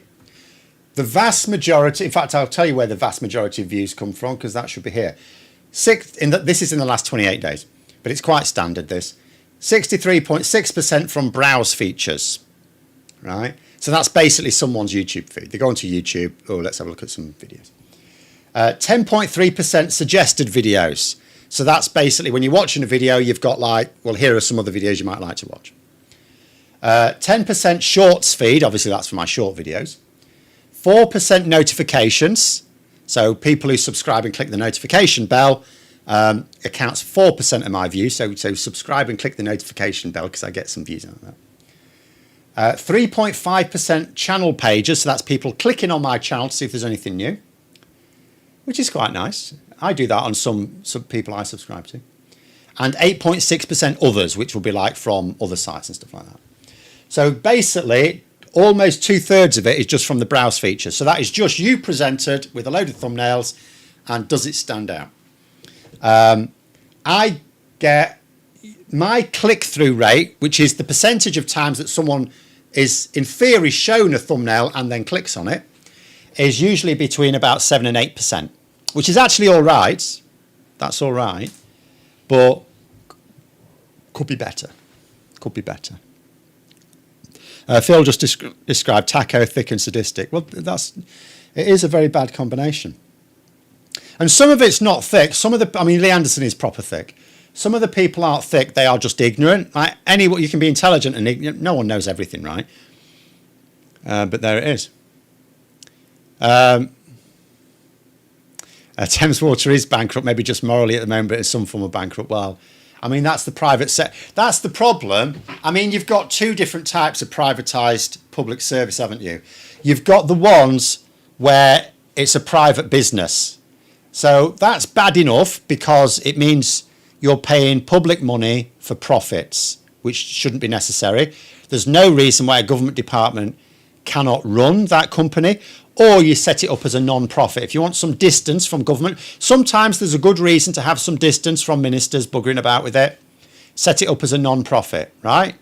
the vast majority, in fact, I'll tell you where the vast majority of views come from, because that should be here. This is in the last 28 days, but it's quite standard, this. 63.6% from browse features, right? So that's basically someone's YouTube feed. They go onto YouTube. Oh, let's have a look at some videos. 10.3% suggested videos. So that's basically when you're watching a video, you've got here are some other videos you might like to watch. 10% shorts feed. Obviously, that's for my short videos. 4% notifications. So people who subscribe and click the notification bell accounts 4% of my views. So subscribe and click the notification bell because I get some views out of that. 3.5% channel pages. So that's people clicking on my channel to see if there's anything new, which is quite nice. I do that on some people I subscribe to. And 8.6% others, which will be like from other sites and stuff like that. So basically, almost 2/3 of it is just from the browse feature. So that is just you presented with a load of thumbnails, and does it stand out? I get my click-through rate, which is the percentage of times that someone is, in theory, shown a thumbnail and then clicks on it, is usually between about 7 and 8%, which is actually all right. That's all right, but could be better. Could be better. Phil just described taco, thick and sadistic. Well, it is a very bad combination. And some of it's not thick. Lee Anderson is proper thick. Some of the people aren't thick. They are just ignorant. You can be intelligent and ignorant. No one knows everything, right? But there it is. Thames Water is bankrupt, maybe just morally at the moment, but it's some form of bankrupt. Well, I mean, that's the private sector. That's the problem. I mean, you've got two different types of privatised public service, haven't you? You've got the ones where it's a private business. So that's bad enough because it means you're paying public money for profits, which shouldn't be necessary. There's no reason why a government department cannot run that company, or you set it up as a non-profit. If you want some distance from government, sometimes there's a good reason to have some distance from ministers buggering about with it. Set it up as a non-profit, right?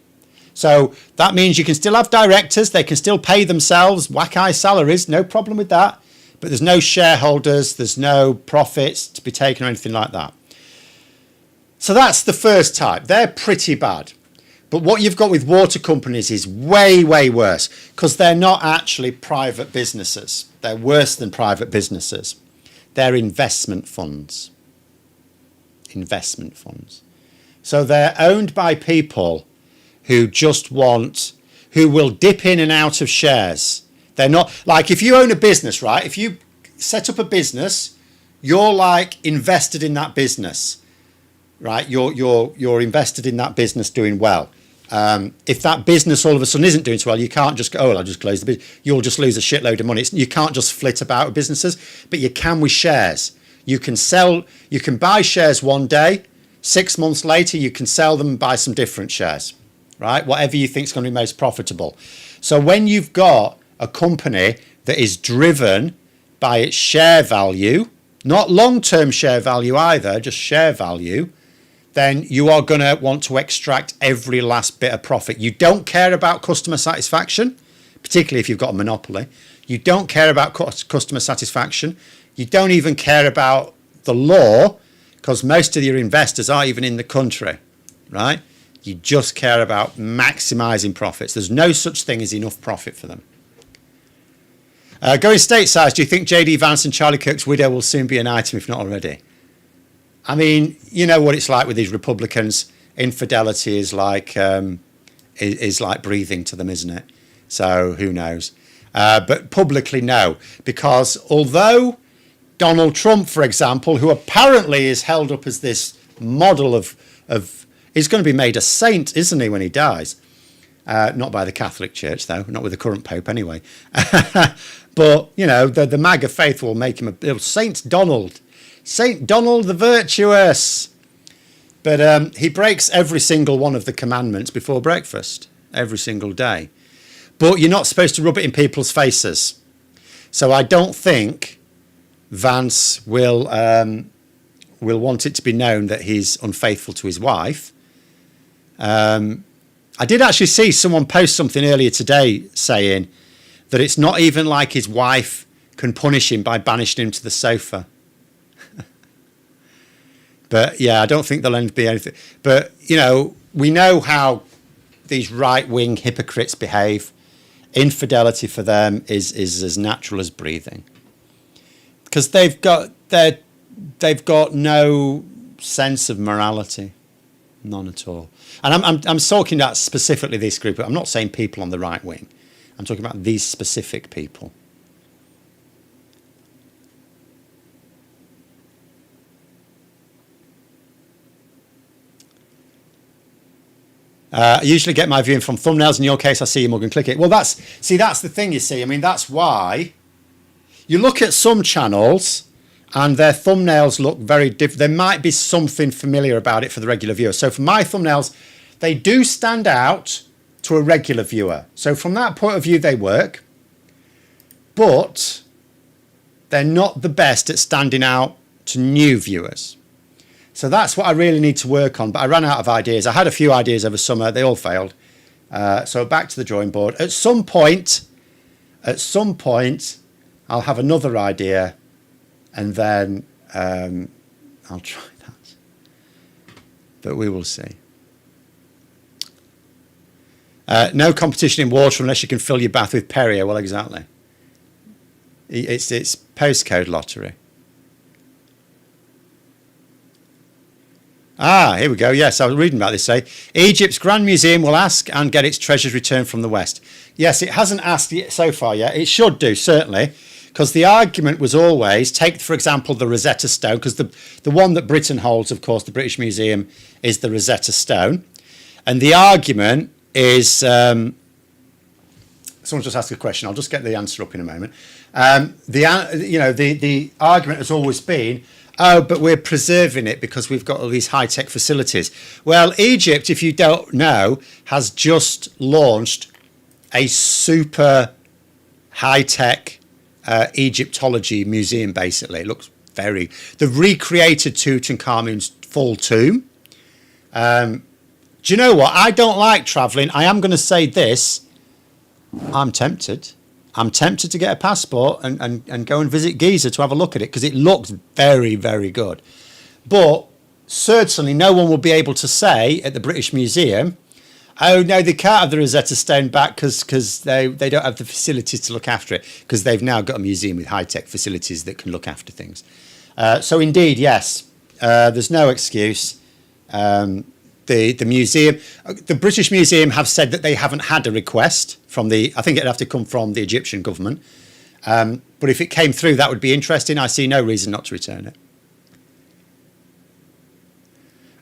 So that means you can still have directors, they can still pay themselves whack-eye salaries, no problem with that, but there's no shareholders, there's no profits to be taken or anything like that. So that's the first type. They're pretty bad. But what you've got with water companies is way, way worse because they're not actually private businesses. They're worse than private businesses. They're investment funds. Investment funds. So they're owned by people who who will dip in and out of shares. They're not like, if you own a business, right? If you set up a business, you're like invested in that business, right? You're invested in that business doing well. If that business all of a sudden isn't doing so well, you can't just go, oh, well, I'll just close the business. You'll just lose a shitload of money. You can't just flit about with businesses, but you can with shares. You can buy shares one day, 6 months later, you can sell them and buy some different shares, right? Whatever you think is going to be most profitable. So when you've got a company that is driven by its share value, not long-term share value either, just share value, then you are going to want to extract every last bit of profit. You don't care about customer satisfaction, particularly if you've got a monopoly. You don't care about customer satisfaction. You don't even care about the law, because most of your investors aren't even in the country, right? You just care about maximising profits. There's no such thing as enough profit for them. Going stateside, do you think J.D. Vance and Charlie Kirk's widow will soon be an item, if not already? I mean, you know what it's like with these Republicans. Infidelity is like breathing to them, isn't it? So who knows? But publicly, no. Because although Donald Trump, for example, who apparently is held up as this model of he's going to be made a saint, isn't he, when he dies? Not by the Catholic Church, though. Not with the current Pope, anyway. But, you know, the MAGA faithful will make him a Saint Donald. Saint Donald the Virtuous. But he breaks every single one of the commandments before breakfast, every single day. But you're not supposed to rub it in people's faces. So I don't think Vance will want it to be known that he's unfaithful to his wife. I did actually see someone post something earlier today saying that it's not even like his wife can punish him by banishing him to the sofa. But yeah, I don't think there'll end be anything. But, you know, we know how these right-wing hypocrites behave. Infidelity for them is as natural as breathing, because they've got no sense of morality, none at all. And I'm talking about specifically this group. I'm not saying people on the right wing. I'm talking about these specific people. I usually get my viewing from thumbnails. In your case, I see your mug and click it. Well, that's the thing, you see. I mean, that's why you look at some channels and their thumbnails look very different. There might be something familiar about it for the regular viewer. So for my thumbnails, they do stand out to a regular viewer. So from that point of view, they work. But they're not the best at standing out to new viewers. So that's what I really need to work on. But I ran out of ideas. I had a few ideas over summer. They all failed. So back to the drawing board. At some point, I'll have another idea, and then I'll try that. But we will see. No competition in water unless you can fill your bath with Perrier. Well, exactly. It's postcode lottery. Here we go. Yes, I was reading about this. Egypt's Grand Museum will ask and get its treasures returned from the West. Yes, it hasn't asked so far yet. It should do, certainly, because the argument was always, take, for example, the Rosetta Stone, because the one that Britain holds, of course, the British Museum, is the Rosetta Stone. And the argument is, someone just asked a question. I'll just get the answer up in a moment. The argument has always been, oh, but we're preserving it because we've got all these high-tech facilities. Well, Egypt, if you don't know, has just launched a super high-tech Egyptology museum, basically. It looks they've recreated Tutankhamun's full tomb. Do you know what? I don't like travelling. I am going to say this. I'm tempted. I'm tempted to get a passport and go and visit Giza to have a look at it, because it looks very, very good. But certainly no one will be able to say at the British Museum, oh, no, they can't have the Rosetta Stone back because they don't have the facilities to look after it, because they've now got a museum with high-tech facilities that can look after things. So indeed, yes, there's no excuse. the museum, the British Museum have said that they haven't had a request from the, I think it'd have to come from the Egyptian government. But if it came through, that would be interesting. I see no reason not to return it.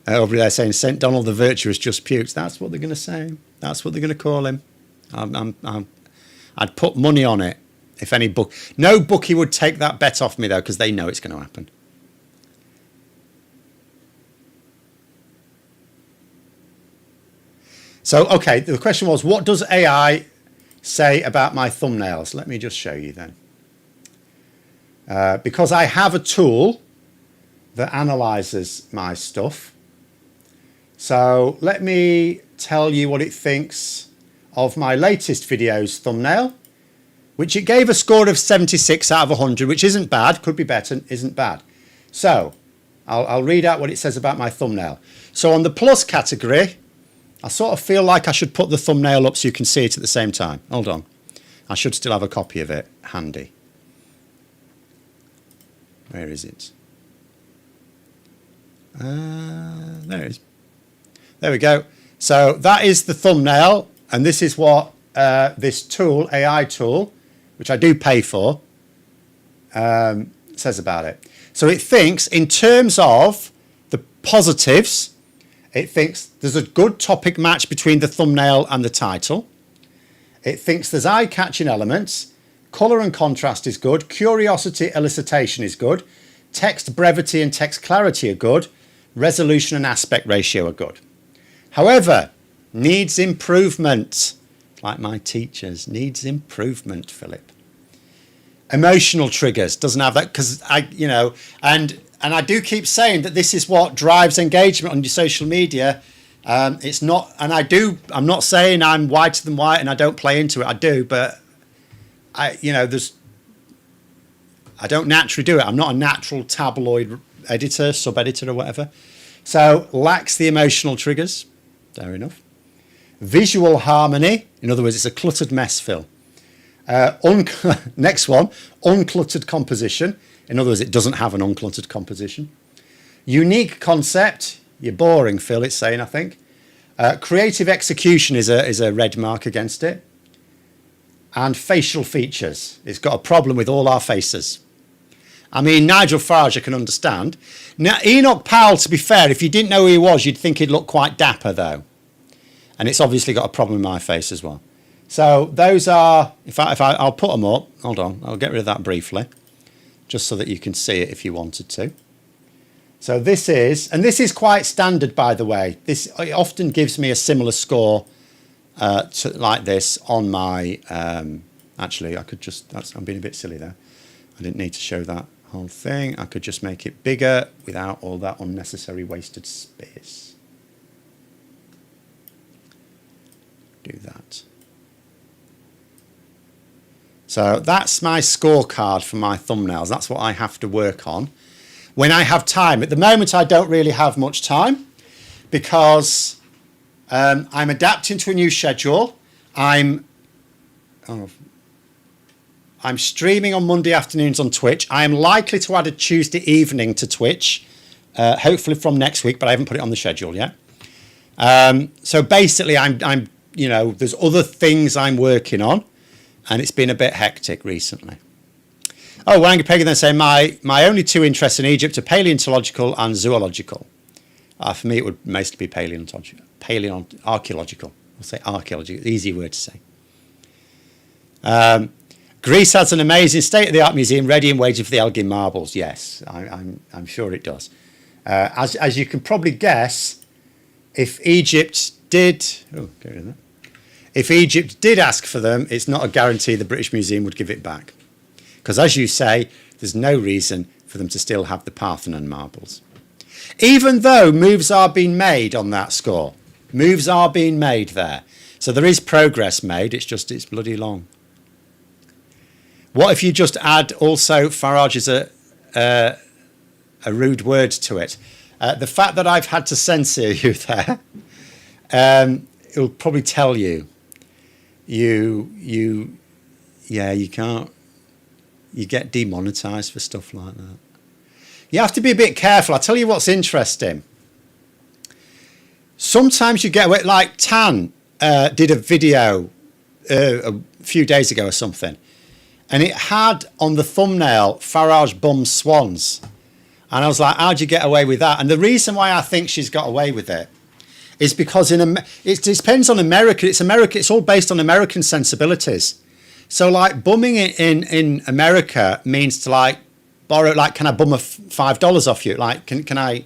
Over there saying St. Donald the Virtuous just puked. That's what they're going to say. That's what they're going to call him. I'd put money on it. If any book, no bookie would take that bet off me though, because they know it's going to happen. So, okay, the question was, what does AI say about my thumbnails? Let me just show you then. Because I have a tool that analyzes my stuff. So let me tell you what it thinks of my latest video's thumbnail, which it gave a score of 76 out of 100, which isn't bad, could be better, isn't bad. So I'll read out what it says about my thumbnail. So on the plus category, I sort of feel like I should put the thumbnail up so you can see it at the same time. Hold on. I should still have a copy of it handy. Where is it? There it is. There we go. So that is the thumbnail, and this is what this tool, AI tool, which I do pay for, says about it. So it thinks, in terms of the positives, it thinks there's a good topic match between the thumbnail and the title. It thinks there's eye-catching elements. Colour and contrast is good. Curiosity elicitation is good. Text brevity and text clarity are good. Resolution and aspect ratio are good. However, needs improvement. Like my teachers, needs improvement, Philip. Emotional triggers, doesn't have that, because and I do keep saying that this is what drives engagement on your social media. It's not, and I'm not saying I'm whiter than white and I don't play into it. I do, but I don't naturally do it. I'm not a natural tabloid editor, sub-editor or whatever. So lacks the emotional triggers. Fair enough. Visual harmony. In other words, it's a cluttered mess, Phil. Next one, uncluttered composition. In other words, it doesn't have an uncluttered composition. Unique concept. You're boring, Phil, it's saying, I think. Creative execution is a red mark against it. And facial features. It's got a problem with all our faces. I mean, Nigel Farage I can understand. Now, Enoch Powell, to be fair, if you didn't know who he was, you'd think he'd look quite dapper, though. And it's obviously got a problem with my face as well. So those are, I'll put them up. Hold on, I'll get rid of that briefly, just so that you can see it if you wanted to. So this is quite standard, by the way. It often gives me a similar score like this on my, actually, I'm being a bit silly there. I didn't need to show that whole thing. I could just make it bigger without all that unnecessary wasted space. Do that. So that's my scorecard for my thumbnails. That's what I have to work on when I have time. At the moment, I don't really have much time because I'm adapting to a new schedule. I'm streaming on Monday afternoons on Twitch. I am likely to add a Tuesday evening to Twitch, hopefully from next week, but I haven't put it on the schedule yet. So basically, I'm there's other things I'm working on, and it's been a bit hectic recently. Oh, Wanga Peggy then saying my only two interests in Egypt are paleontological and zoological. For me, it would mostly be archaeological. I'll say archaeological, easy word to say. Greece has an amazing state-of-the-art museum ready and waiting for the Elgin marbles. Yes, I'm sure it does. As you can probably guess, if Egypt did ask for them, it's not a guarantee the British Museum would give it back. Because as you say, there's no reason for them to still have the Parthenon marbles. Even though moves are being made on that score. Moves are being made there. So there is progress made, it's bloody long. What if you just add also, Farage is a rude word to it. The fact that I've had to censor you there, it'll probably tell you. You can't, you get demonetized for stuff like that. You have to be a bit careful. I'll tell you what's interesting. Sometimes you get away, like Tan did a video a few days ago or something, and it had on the thumbnail Farage bums swans. And I was like, how'd you get away with that? And the reason why I think she's got away with it is because it depends on America. It's all based on American sensibilities. So like bumming it in America means to like borrow, like, can I bum $5 off you? Like, can I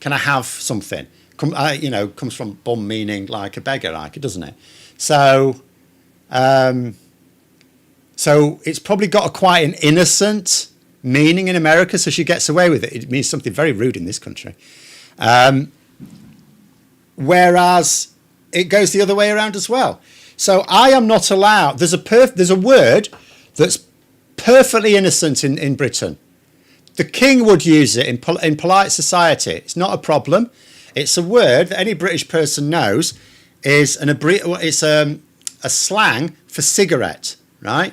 have something? Comes from bum meaning like a beggar, like, doesn't it? So it's probably got quite an innocent meaning in America, so she gets away with it. It means something very rude in this country. Whereas it goes the other way around as well. So I am not allowed. There's a word that's perfectly innocent in Britain. The king would use it in polite society. It's not a problem. It's a word that any British person knows is a slang for cigarette, right?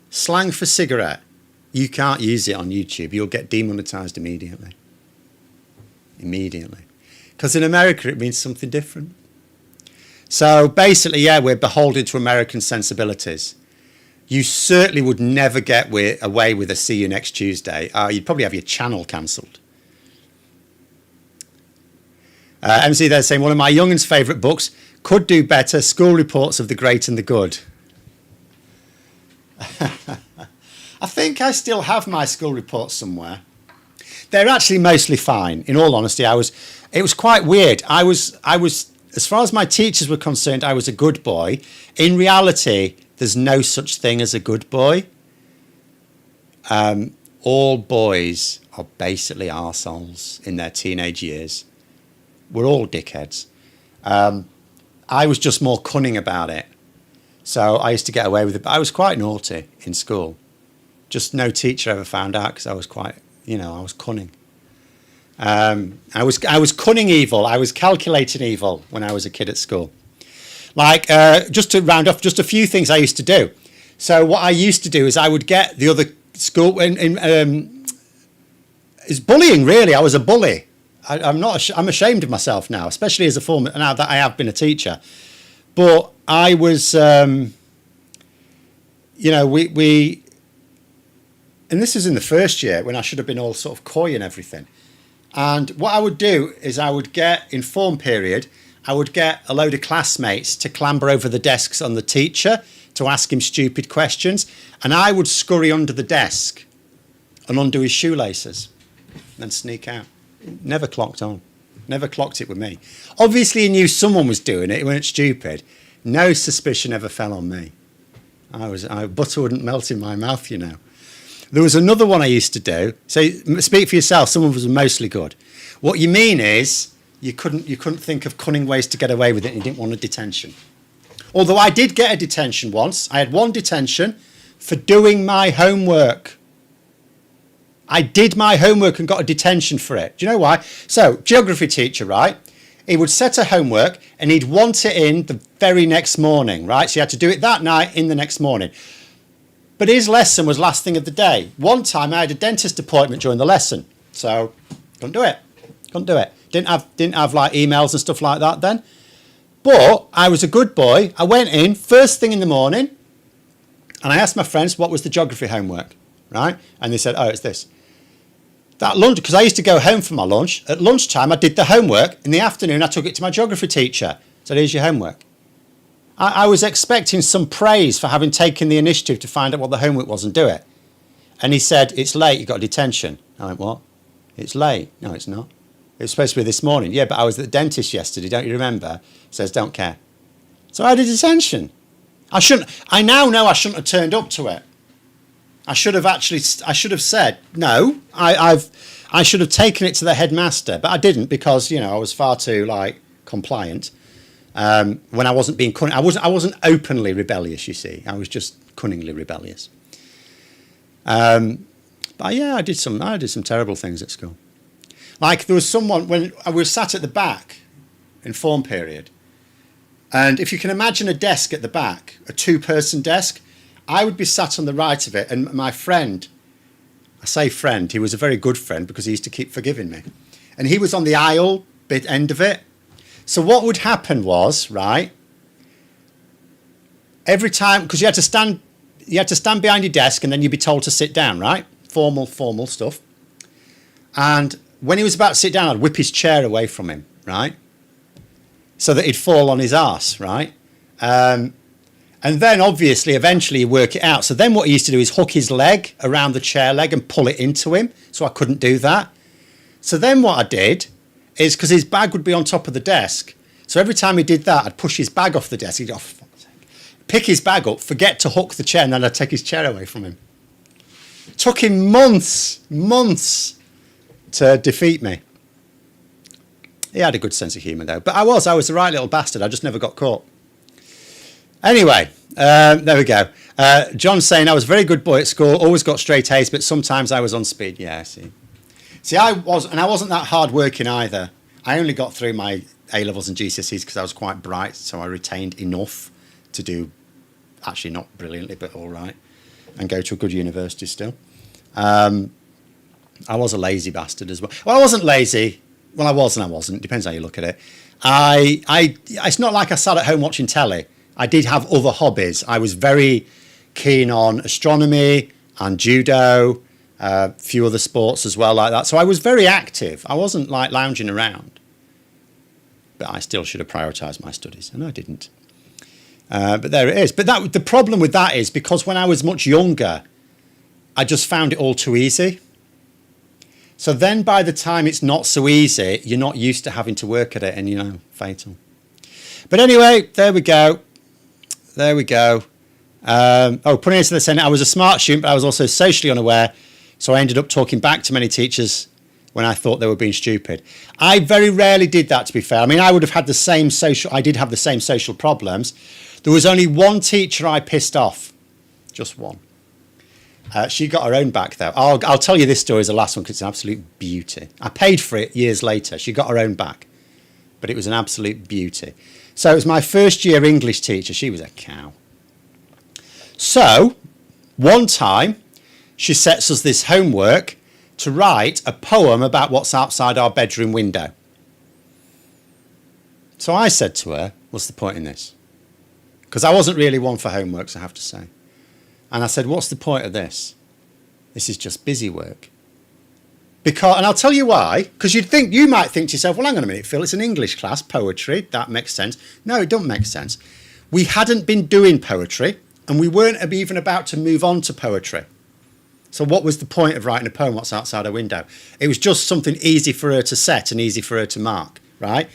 Slang for cigarette. You can't use it on YouTube. You'll get demonetized immediately. Because in America it means something different. So basically, yeah, we're beholden to American sensibilities. You certainly would never get away with a see you next Tuesday. You'd probably have your channel cancelled. MC there saying, one of my young'uns' favourite books, could do better, School Reports of the Great and the Good. I think I still have my school reports somewhere. They're actually mostly fine. In all honesty, it was quite weird. I was, as far as my teachers were concerned, I was a good boy. In reality, there's no such thing as a good boy. All boys are basically arseholes in their teenage years. We're all dickheads. I was just more cunning about it. So I used to get away with it. But I was quite naughty in school. Just no teacher ever found out because I was quite, I was cunning. I was cunning evil. I was calculating evil when I was a kid at school. Like, just to round off, just a few things I used to do. So what I used to do is I would get the other school, it's bullying really. I was a bully. I'm ashamed of myself now, especially as a former, now that I have been a teacher. But I was, and this is in the first year when I should have been all sort of coy and everything. And what I would do is I would get, in form period, I would get a load of classmates to clamber over the desks on the teacher to ask him stupid questions. And I would scurry under the desk and undo his shoelaces and then sneak out. Never clocked on. Never clocked it with me. Obviously, he knew someone was doing it. It weren't stupid. No suspicion ever fell on me. Butter wouldn't melt in my mouth, There was another one I used to do. So speak for yourself. Some of us were mostly good. What you mean is you couldn't think of cunning ways to get away with it and you didn't want a detention. Although I did get a detention once. I had one detention for doing my homework. I did my homework and got a detention for it. Do you know why? So, geography teacher, right? He would set a homework and he'd want it in the very next morning, right? So you had to do it that night in the next morning. But his lesson was last thing of the day. One time I had a dentist appointment during the lesson. So, couldn't do it. Didn't have like emails and stuff like that then. But I was a good boy. I went in first thing in the morning and I asked my friends what was the geography homework, right? And they said, oh, it's this. That lunch, because I used to go home for my lunch. At lunchtime, I did the homework. In the afternoon, I took it to my geography teacher. Said, here's your homework. I was expecting some praise for having taken the initiative to find out what the homework was and do it. And he said, it's late, you got a detention. I went, what? It's late. No, it's not. It was supposed to be this morning. Yeah, but I was at the dentist yesterday, don't you remember? He says, don't care. So I had a detention. I now know I shouldn't have turned up to it. I should have said, no, I should have taken it to the headmaster, but I didn't because, I was far too, compliant. When I wasn't being cunning. I wasn't openly rebellious, you see. I was just cunningly rebellious. But yeah, I did some terrible things at school. Like there was someone when I was sat at the back in form period, and if you can imagine a desk at the back, a two-person desk, I would be sat on the right of it, and my friend, I say friend, he was a very good friend because he used to keep forgiving me, and he was on the aisle bit end of it. So what would happen was, right, every time, because you had to stand behind your desk and then you'd be told to sit down, right? Formal stuff. And when he was about to sit down, I'd whip his chair away from him, right? So that he'd fall on his arse, right? And then obviously, eventually you work it out. So then what he used to do is hook his leg around the chair leg and pull it into him. So I couldn't do that. So then what I did is, because his bag would be on top of the desk. So every time he did that, I'd push his bag off the desk. He'd go, oh, for fuck's sake. Pick his bag up, forget to hook the chair, and then I'd take his chair away from him. It took him months to defeat me. He had a good sense of humour though. But I was the right little bastard. I just never got caught. Anyway, there we go. John's saying, I was a very good boy at school, always got straight A's, but sometimes I was on speed. Yeah, I see. See, I wasn't that hard working either. I only got through my A-levels and GCSEs because I was quite bright, so I retained enough to do, actually not brilliantly, but all right, and go to a good university still. I was a lazy bastard as well. Well, I wasn't lazy. Well, I was and I wasn't. Depends how you look at it. It's not like I sat at home watching telly. I did have other hobbies. I was very keen on astronomy and judo, a few other sports as well like that. So I was very active. I wasn't like lounging around. But I still should have prioritised my studies, and I didn't. But there it is. But the problem with that is because when I was much younger, I just found it all too easy. So then by the time it's not so easy, you're not used to having to work at it, and, fatal. But anyway, there we go. Putting into the saying, I was a smart student, but I was also socially unaware, so I ended up talking back to many teachers when I thought they were being stupid. I very rarely did that, to be fair. I mean, I did have the same social problems. There was only one teacher I pissed off. Just one. She got her own back, though. I'll tell you this story as the last one because it's an absolute beauty. I paid for it years later. She got her own back. But it was an absolute beauty. So it was my first year English teacher. She was a cow. So, one time, she sets us this homework to write a poem about what's outside our bedroom window. So I said to her, what's the point in this? Because I wasn't really one for homeworks, I have to say. And I said, what's the point of this? This is just busy work. And I'll tell you why, because you might think to yourself, well, hang on a minute, Phil, it's an English class, poetry, that makes sense. No, it don't make sense. We hadn't been doing poetry, and we weren't even about to move on to poetry. So what was the point of writing a poem, what's outside her window? It was just something easy for her to set and easy for her to mark, right?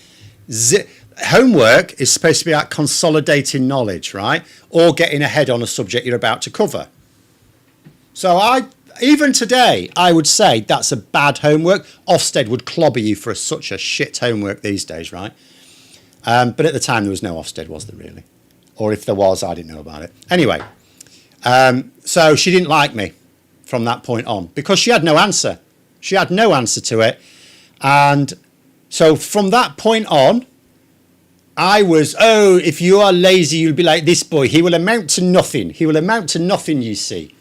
Homework is supposed to be about consolidating knowledge, right? Or getting ahead on a subject you're about to cover. So even today, I would say that's a bad homework. Ofsted would clobber you for such a shit homework these days, right? But at the time, there was no Ofsted, was there really? Or if there was, I didn't know about it. Anyway, so she didn't like me from that point on because she had no answer. She had no answer to it. And so from that point on, I was, if you are lazy, you'll be like this boy. He will amount to nothing. He will amount to nothing, you see.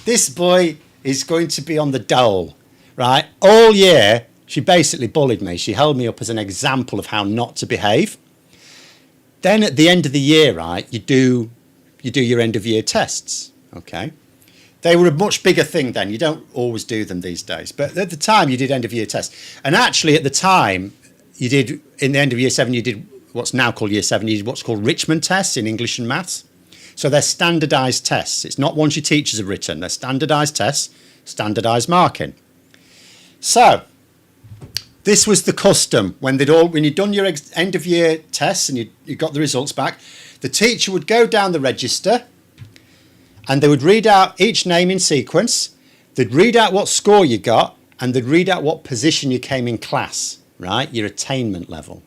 This boy is going to be on the dole, right? All year, she basically bullied me. She held me up as an example of how not to behave. Then at the end of the year, right, you do your end of year tests, okay? They were a much bigger thing then. You don't always do them these days. But at the time, you did end of year tests. And actually, at the time, in the end of year 7, you did what's now called year 7, you did what's called Richmond tests in English and maths. So they're standardised tests. It's not ones your teachers have written. They're standardised tests, standardised marking. So this was the custom. When you'd done your end of year tests and you got the results back, the teacher would go down the register and they would read out each name in sequence. They'd read out what score you got and they'd read out what position you came in class, right? Your attainment level.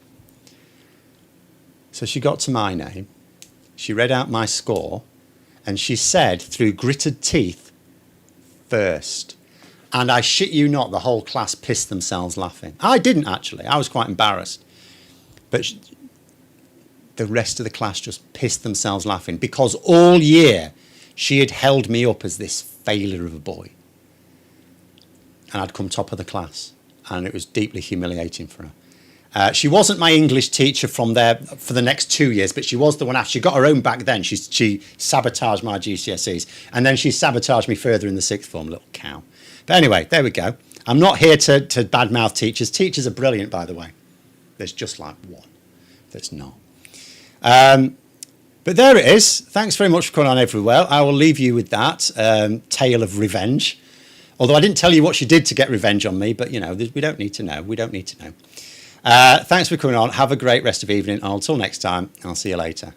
So she got to my name. She read out my score and she said through gritted teeth, first. And I shit you not, the whole class pissed themselves laughing. I didn't actually. I was quite embarrassed. But the rest of the class just pissed themselves laughing because all year she had held me up as this failure of a boy. And I'd come top of the class. And it was deeply humiliating for her. She wasn't my English teacher from there for the next 2 years, but she was the one after. She got her own back then. She sabotaged my GCSEs, and then she sabotaged me further in the sixth form, little cow. But anyway, there we go. I'm not here to badmouth teachers. Teachers are brilliant, by the way. There's just like one that's not. But there it is. Thanks very much for coming on everywhere. I will leave you with that tale of revenge. Although I didn't tell you what she did to get revenge on me, but, you know, we don't need to know. We don't need to know. Thanks for coming on. Have a great rest of the evening. Until next time, I'll see you later.